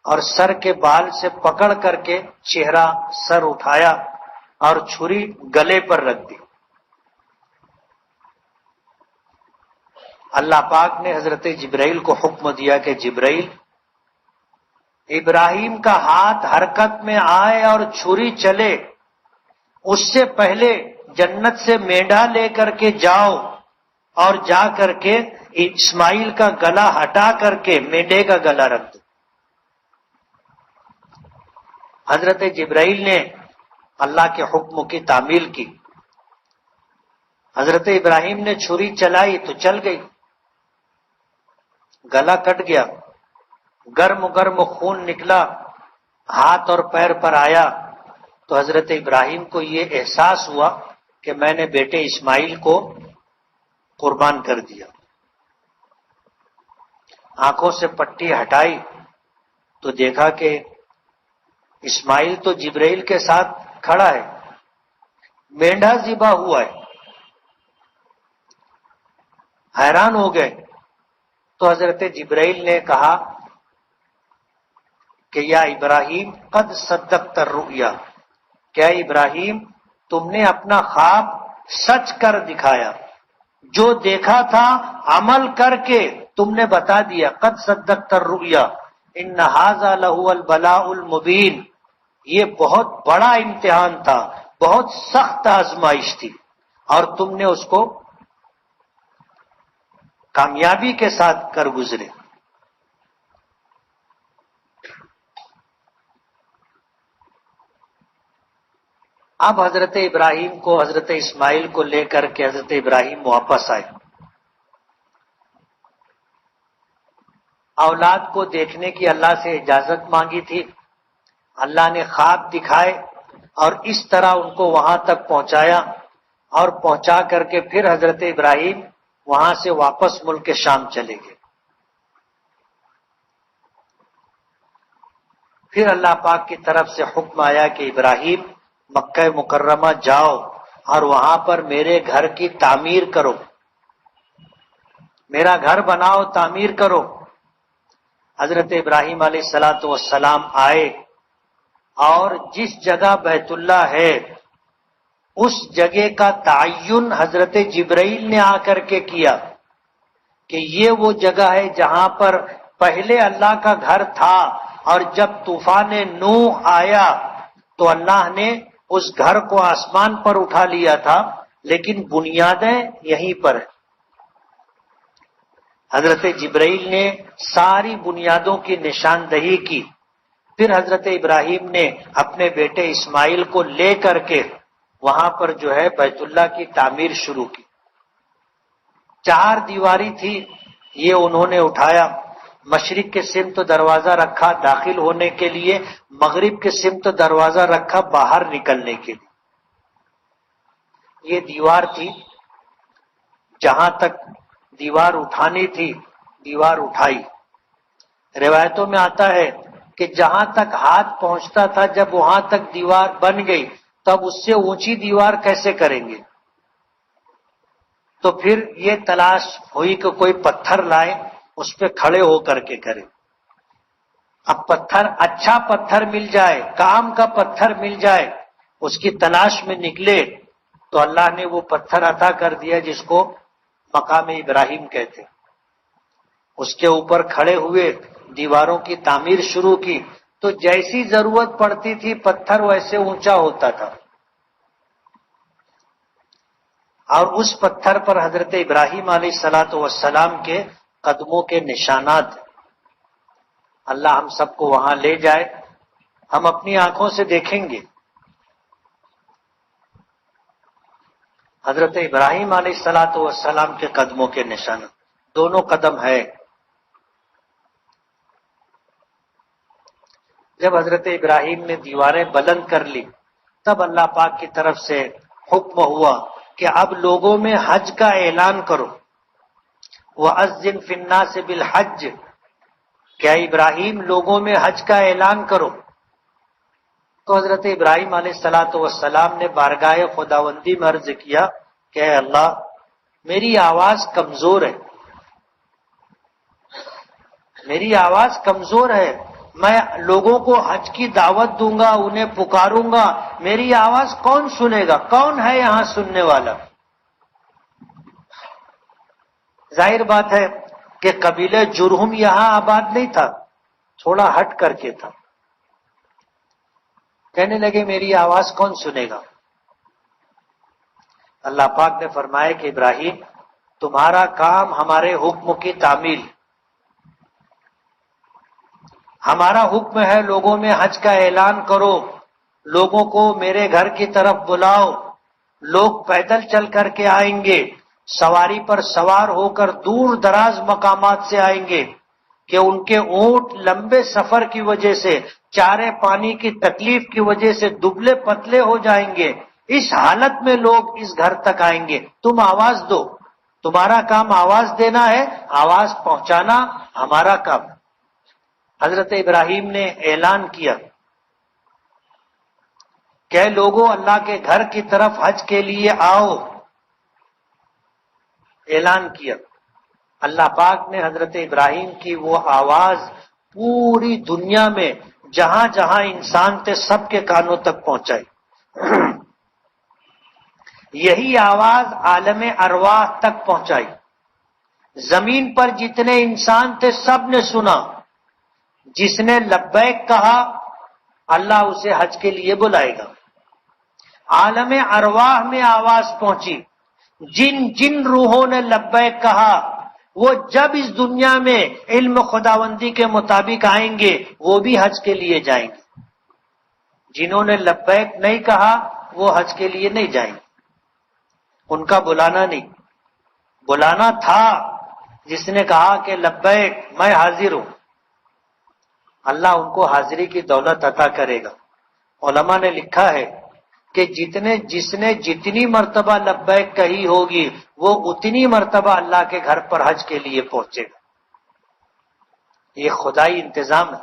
اور سر کے بال سے پکڑ کر کے چہرہ سر اٹھایا اور چھری گلے پر رکھ دی۔ اللہ پاک نے حضرت جبرائیل کو حکم دیا کہ جبرائیل، ابراہیم کا ہاتھ حرکت میں آئے اور چھری چلے اس سے پہلے جنت سے مینڈھا لے کر کے جاؤ اور جا کر کے اسماعیل کا گلا ہٹا کر کے مینڈھے کا گلا رکھ دو۔ حضرت جبرائیل نے اللہ کے حکم کی تعمیل کی، حضرت ابراہیم نے چھری چلائی تو چل گئی، گلا کٹ گیا، گرم گرم خون نکلا، ہاتھ اور پیر پر آیا، تو حضرت ابراہیم کو یہ احساس ہوا کہ میں نے بیٹے اسماعیل کو قربان کر دیا۔ آنکھوں سے پٹی ہٹائی تو دیکھا کہ اسماعیل تو جبرائیل کے ساتھ کھڑا ہے، مینڈھا ذبح ہوا ہے۔ حیران ہو گئے تو حضرت جبرائیل نے کہا کہ یا ابراہیم قد صدقت الرؤیا، کیا ابراہیم تم نے اپنا خواب سچ کر دکھایا، جو دیکھا تھا عمل کر کے تم نے بتا دیا۔ قد صدقت الرؤیا ان ھذا لہو البلاء المبین، یہ بہت بڑا امتحان تھا، بہت سخت آزمائش تھی اور تم نے اس کو کامیابی کے ساتھ کر گزرے۔ اب حضرت ابراہیم کو، حضرت اسماعیل کو لے کر کے حضرت ابراہیم واپس آئے، اولاد کو دیکھنے کی اللہ سے اجازت مانگی تھی، اللہ نے خواب دکھائے اور اس طرح ان کو وہاں تک پہنچایا اور پہنچا کر کے پھر حضرت ابراہیم وہاں سے واپس ملک شام چلے گئے۔ پھر اللہ پاک کی طرف سے حکم آیا کہ ابراہیم مکہ مکرمہ جاؤ اور وہاں پر میرے گھر کی تعمیر کرو، میرا گھر بناؤ، تعمیر کرو۔ حضرت ابراہیم علیہ السلام آئے اور جس جگہ بیت اللہ ہے اس جگہ کا تعین حضرت جبرائیل نے آ کر کے کیا کہ یہ وہ جگہ ہے جہاں پر پہلے اللہ کا گھر تھا، اور جب طوفان نوح آیا تو اللہ نے اس گھر کو آسمان پر اٹھا لیا تھا، لیکن بنیادیں یہیں پر ہیں۔ حضرت جبرائیل نے ساری بنیادوں کی نشاندہی کی پھر حضرت ابراہیم نے اپنے بیٹے اسماعیل کو لے کر کے وہاں پر جو ہے بیت اللہ کی تعمیر شروع کی. 4 دیواری تھی، یہ انہوں نے اٹھایا. مشرق کے سمت دروازہ رکھا داخل ہونے کے لیے، مغرب کے سمت دروازہ رکھا باہر نکلنے کے لیے. یہ دیوار تھی، جہاں تک دیوار اٹھانی تھی دیوار اٹھائی. روایتوں میں آتا ہے کہ جہاں تک ہاتھ پہنچتا تھا جب وہاں تک دیوار بن گئی، تب اس سے اونچی دیوار کیسے کریں گے؟ تو پھر یہ تلاش ہوئی کہ کوئی پتھر لائے، اس پہ کھڑے ہو کر کے کریں. اب پتھر، اچھا پتھر مل جائے، کام کا پتھر مل جائے، اس کی تلاش میں نکلے تو اللہ نے وہ پتھر عطا کر دیا جس کو مقام ابراہیم کہتے. اس کے اوپر کھڑے ہوئے، دیواروں کی تعمیر شروع کی. تو جیسی ضرورت پڑتی تھی پتھر ویسے اونچا ہوتا تھا، اور اس پتھر پر حضرت ابراہیم علیہ السلام کے قدموں کے نشانات. اللہ ہم سب کو وہاں لے جائے، ہم اپنی آنکھوں سے دیکھیں گے حضرت ابراہیم علیہ السلام کے قدموں کے نشانات. دونوں قدم ہے. جب حضرت ابراہیم نے دیواریں بلند کر لی، تب اللہ پاک کی طرف سے حکم ہوا کہ اب لوگوں میں حج کا اعلان کرو. وَأَذِّنْ فِي النَّاسِ بِالْحَجِّ، کیا ابراہیم لوگوں میں حج کا اعلان کرو. تو حضرت ابراہیم علیہ السلام نے بارگاہ خداوندی میں عرض کیا کہ اے اللہ، میری آواز کمزور ہے، میری آواز کمزور ہے، میں لوگوں کو حج کی دعوت دوں گا، انہیں پکاروں گا، میری آواز کون سنے گا؟ کون ہے یہاں سننے والا؟ ظاہر بات ہے کہ قبیلہ جرہم یہاں آباد نہیں تھا، تھوڑا ہٹ کر کے تھا. کہنے لگے میری آواز کون سنے گا؟ اللہ پاک نے فرمایا کہ ابراہیم، تمہارا کام ہمارے حکم کی تعمیل. ہمارا حکم ہے لوگوں میں حج کا اعلان کرو، لوگوں کو میرے گھر کی طرف بلاؤ. لوگ پیدل چل کر کے آئیں گے، سواری پر سوار ہو کر دور دراز مقامات سے آئیں گے کہ ان کے اونٹ لمبے سفر کی وجہ سے، چارے پانی کی تکلیف کی وجہ سے دبلے پتلے ہو جائیں گے. اس حالت میں لوگ اس گھر تک آئیں گے. تم آواز دو، تمہارا کام آواز دینا ہے، آواز پہنچانا ہمارا کام. حضرت ابراہیم نے اعلان کیا کہ لوگوں، اللہ کے گھر کی طرف حج کے لیے آؤ. اعلان کیا. اللہ پاک نے حضرت ابراہیم کی وہ آواز پوری دنیا میں جہاں جہاں انسان تھے سب کے کانوں تک پہنچائی. یہی آواز عالم ارواح تک پہنچائی. زمین پر جتنے انسان تھے سب نے سنا. جس نے لبیک کہا اللہ اسے حج کے لیے بلائے گا. عالم ارواح میں آواز پہنچی. جن جن روحوں نے لبیک کہا وہ جب اس دنیا میں علم خداوندی کے مطابق آئیں گے وہ بھی حج کے لیے جائیں گے. جنہوں نے لبیک نہیں کہا وہ حج کے لیے نہیں جائیں گے. ان کا بلانا نہیں، بلانا تھا جس نے کہا کہ لبیک میں حاضر ہوں. اللہ ان کو حاضری کی دولت عطا کرے گا. علماء نے لکھا ہے کہ جس نے جتنی مرتبہ لبیک کہی ہوگی وہ اتنی مرتبہ اللہ کے گھر پر حج کے لیے پہنچے گا. یہ خدائی انتظام ہے.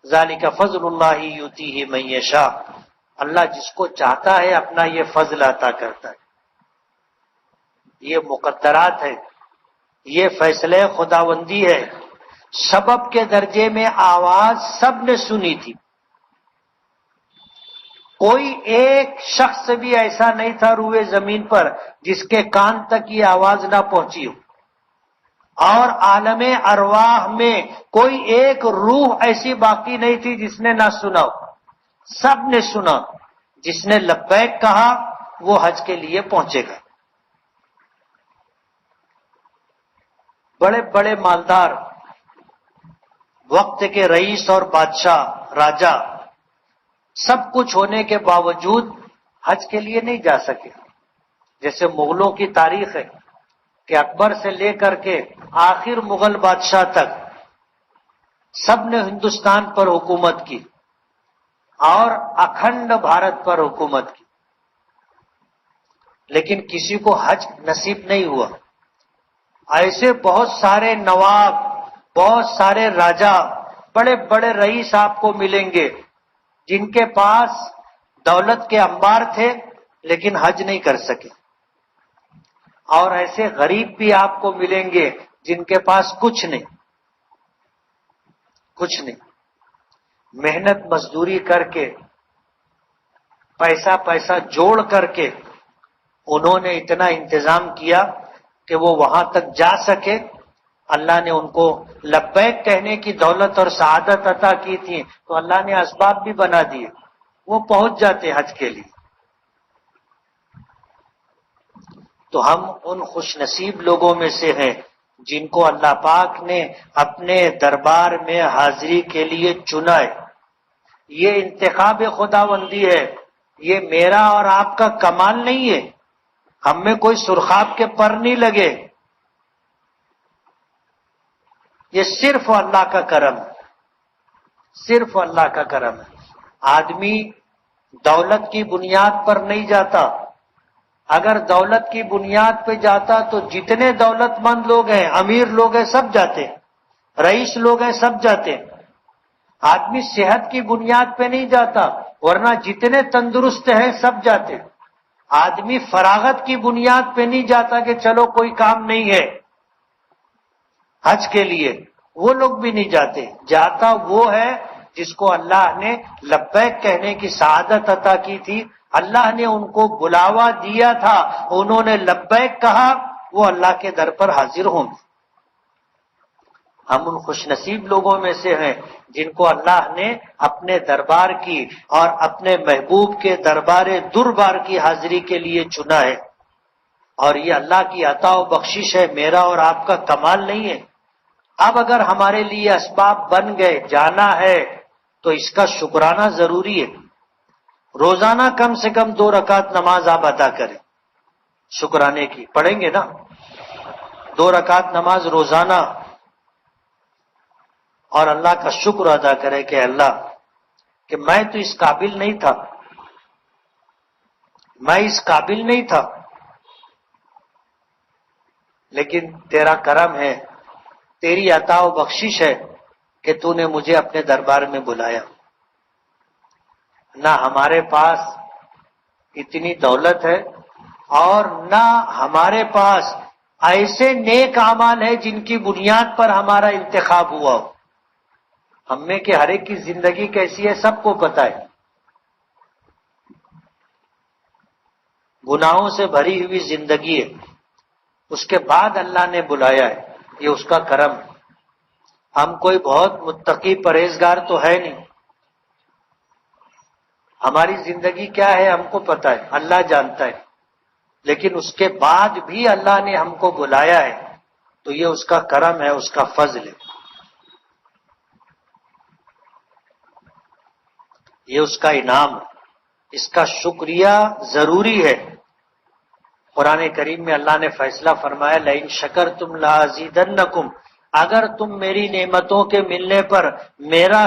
ذالک فضل اللہ یؤتیہ من یشاء. اللہ جس کو چاہتا ہے اپنا یہ فضل عطا کرتا ہے. یہ مقدرات ہے، یہ فیصلے خداوندی ہے. سبب کے درجے میں آواز سب نے سنی تھی. کوئی ایک شخص بھی ایسا نہیں تھا روئے زمین پر جس کے کان تک یہ آواز نہ پہنچی ہو. اور عالم ارواح میں کوئی ایک روح ایسی باقی نہیں تھی جس نے نہ سنا ہو. سب نے سنا. جس نے لبیک کہا وہ حج کے لیے پہنچے گا. بڑے بڑے مالدار وقت کے رئیس اور بادشاہ راجا سب کچھ ہونے کے باوجود حج کے لیے نہیں جا سکے. جیسے مغلوں کی تاریخ ہے کہ اکبر سے لے کر کے آخر مغل بادشاہ تک سب نے ہندوستان پر حکومت کی اور اکھنڈ بھارت پر حکومت کی، لیکن کسی کو حج نصیب نہیں ہوا. ایسے بہت سارے نواب، بہت سارے راجا، بڑے بڑے رئیس آپ کو ملیں گے جن کے پاس دولت کے انبار تھے لیکن حج نہیں کر سکے. اور ایسے غریب بھی آپ کو ملیں گے جن کے پاس کچھ نہیں، کچھ نہیں. محنت مزدوری کر کے پیسہ جوڑ کر کے انہوں نے اتنا انتظام کیا کہ وہ وہاں تک جا سکے. اللہ نے ان کو لبیک کہنے کی دولت اور سعادت عطا کی تھی تو اللہ نے اسباب بھی بنا دیے، وہ پہنچ جاتے حج کے لیے. تو ہم ان خوش نصیب لوگوں میں سے ہیں جن کو اللہ پاک نے اپنے دربار میں حاضری کے لیے چنا ہے. یہ انتخاب خداوندی ہے، یہ میرا اور آپ کا کمال نہیں ہے. ہم میں کوئی سرخاب کے پر نہیں لگے، یہ صرف اللہ کا کرم ہے، صرف اللہ کا کرم ہے. آدمی دولت کی بنیاد پر نہیں جاتا. اگر دولت کی بنیاد پہ جاتا تو جتنے دولت مند لوگ ہیں، امیر لوگ ہیں، سب جاتے، رئیس لوگ ہیں، سب جاتے. آدمی صحت کی بنیاد پہ نہیں جاتا، ورنہ جتنے تندرست ہیں سب جاتے. آدمی فراغت کی بنیاد پہ نہیں جاتا کہ چلو کوئی کام نہیں ہے حج کے لیے، وہ لوگ بھی نہیں جاتے. جاتا وہ ہے جس کو اللہ نے لبیک کہنے کی سعادت عطا کی تھی. اللہ نے ان کو بلاوا دیا تھا، انہوں نے لبیک کہا، وہ اللہ کے در پر حاضر ہوں گے. ہم ان خوش نصیب لوگوں میں سے ہیں جن کو اللہ نے اپنے دربار کی اور اپنے محبوب کے دربار دربار کی حاضری کے لیے چنا ہے. اور یہ اللہ کی عطا و بخشش ہے، میرا اور آپ کا کمال نہیں ہے. اب اگر ہمارے لیے اسباب بن گئے، جانا ہے، تو اس کا شکرانہ ضروری ہے. روزانہ کم سے کم 2 رکعت نماز آپ ادا کریں، شکرانے کی پڑھیں گے نا. 2 رکعت نماز روزانہ، اور اللہ کا شکر ادا کرے کہ اللہ کہ میں تو اس قابل نہیں تھا، میں اس قابل نہیں تھا، لیکن تیرا کرم ہے، تیری عطا و بخشش ہے کہ تو نے مجھے اپنے دربار میں بلایا. نہ ہمارے پاس اتنی دولت ہے اور نہ ہمارے پاس ایسے نیک اعمال ہیں جن کی بنیاد پر ہمارا انتخاب ہوا ہو. ہم میں کہ ہر ایک کی زندگی کیسی ہے سب کو پتہ ہے، گناہوں سے بھری ہوئی زندگی ہے، اس کے بعد اللہ نے بلایا ہے، یہ اس کا کرم ہے. ہم کوئی بہت متقی پرہیزگار تو ہے نہیں، ہماری زندگی کیا ہے ہم کو پتہ ہے، اللہ جانتا ہے، لیکن اس کے بعد بھی اللہ نے ہم کو بلایا ہے تو یہ اس کا کرم ہے، اس کا فضل ہے، یہ اس کا انعام ہے. اس کا شکریہ ضروری ہے. قرآن کریم میں اللہ نے فیصلہ فرمایا لئن شکرتم لازیدنکم، اگر تم میری نعمتوں کے ملنے پر میرا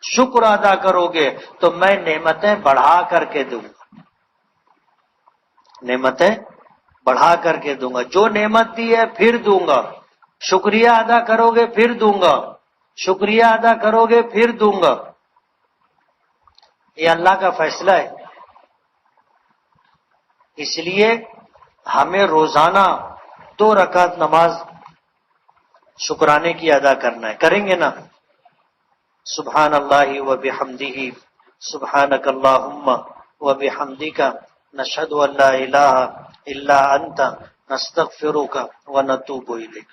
شکر ادا کرو گے تو میں نعمتیں بڑھا کر کے دوں گا، نعمتیں بڑھا کر کے دوں گا. جو نعمت دی ہے پھر دوں گا، شکریہ ادا کرو گے پھر دوں گا، شکریہ ادا کرو گے پھر دوں گا. یہ اللہ کا فیصلہ ہے. اس لیے ہمیں روزانہ 2 رکعت نماز شکرانے کی ادا کرنا ہے. کریں گے نا؟ سبحان اللہ و بحمدہ، سبحانک اللہم و بحمدک، نشہد ان لا الہ الا انت، نستغفرک و نتوب الیک.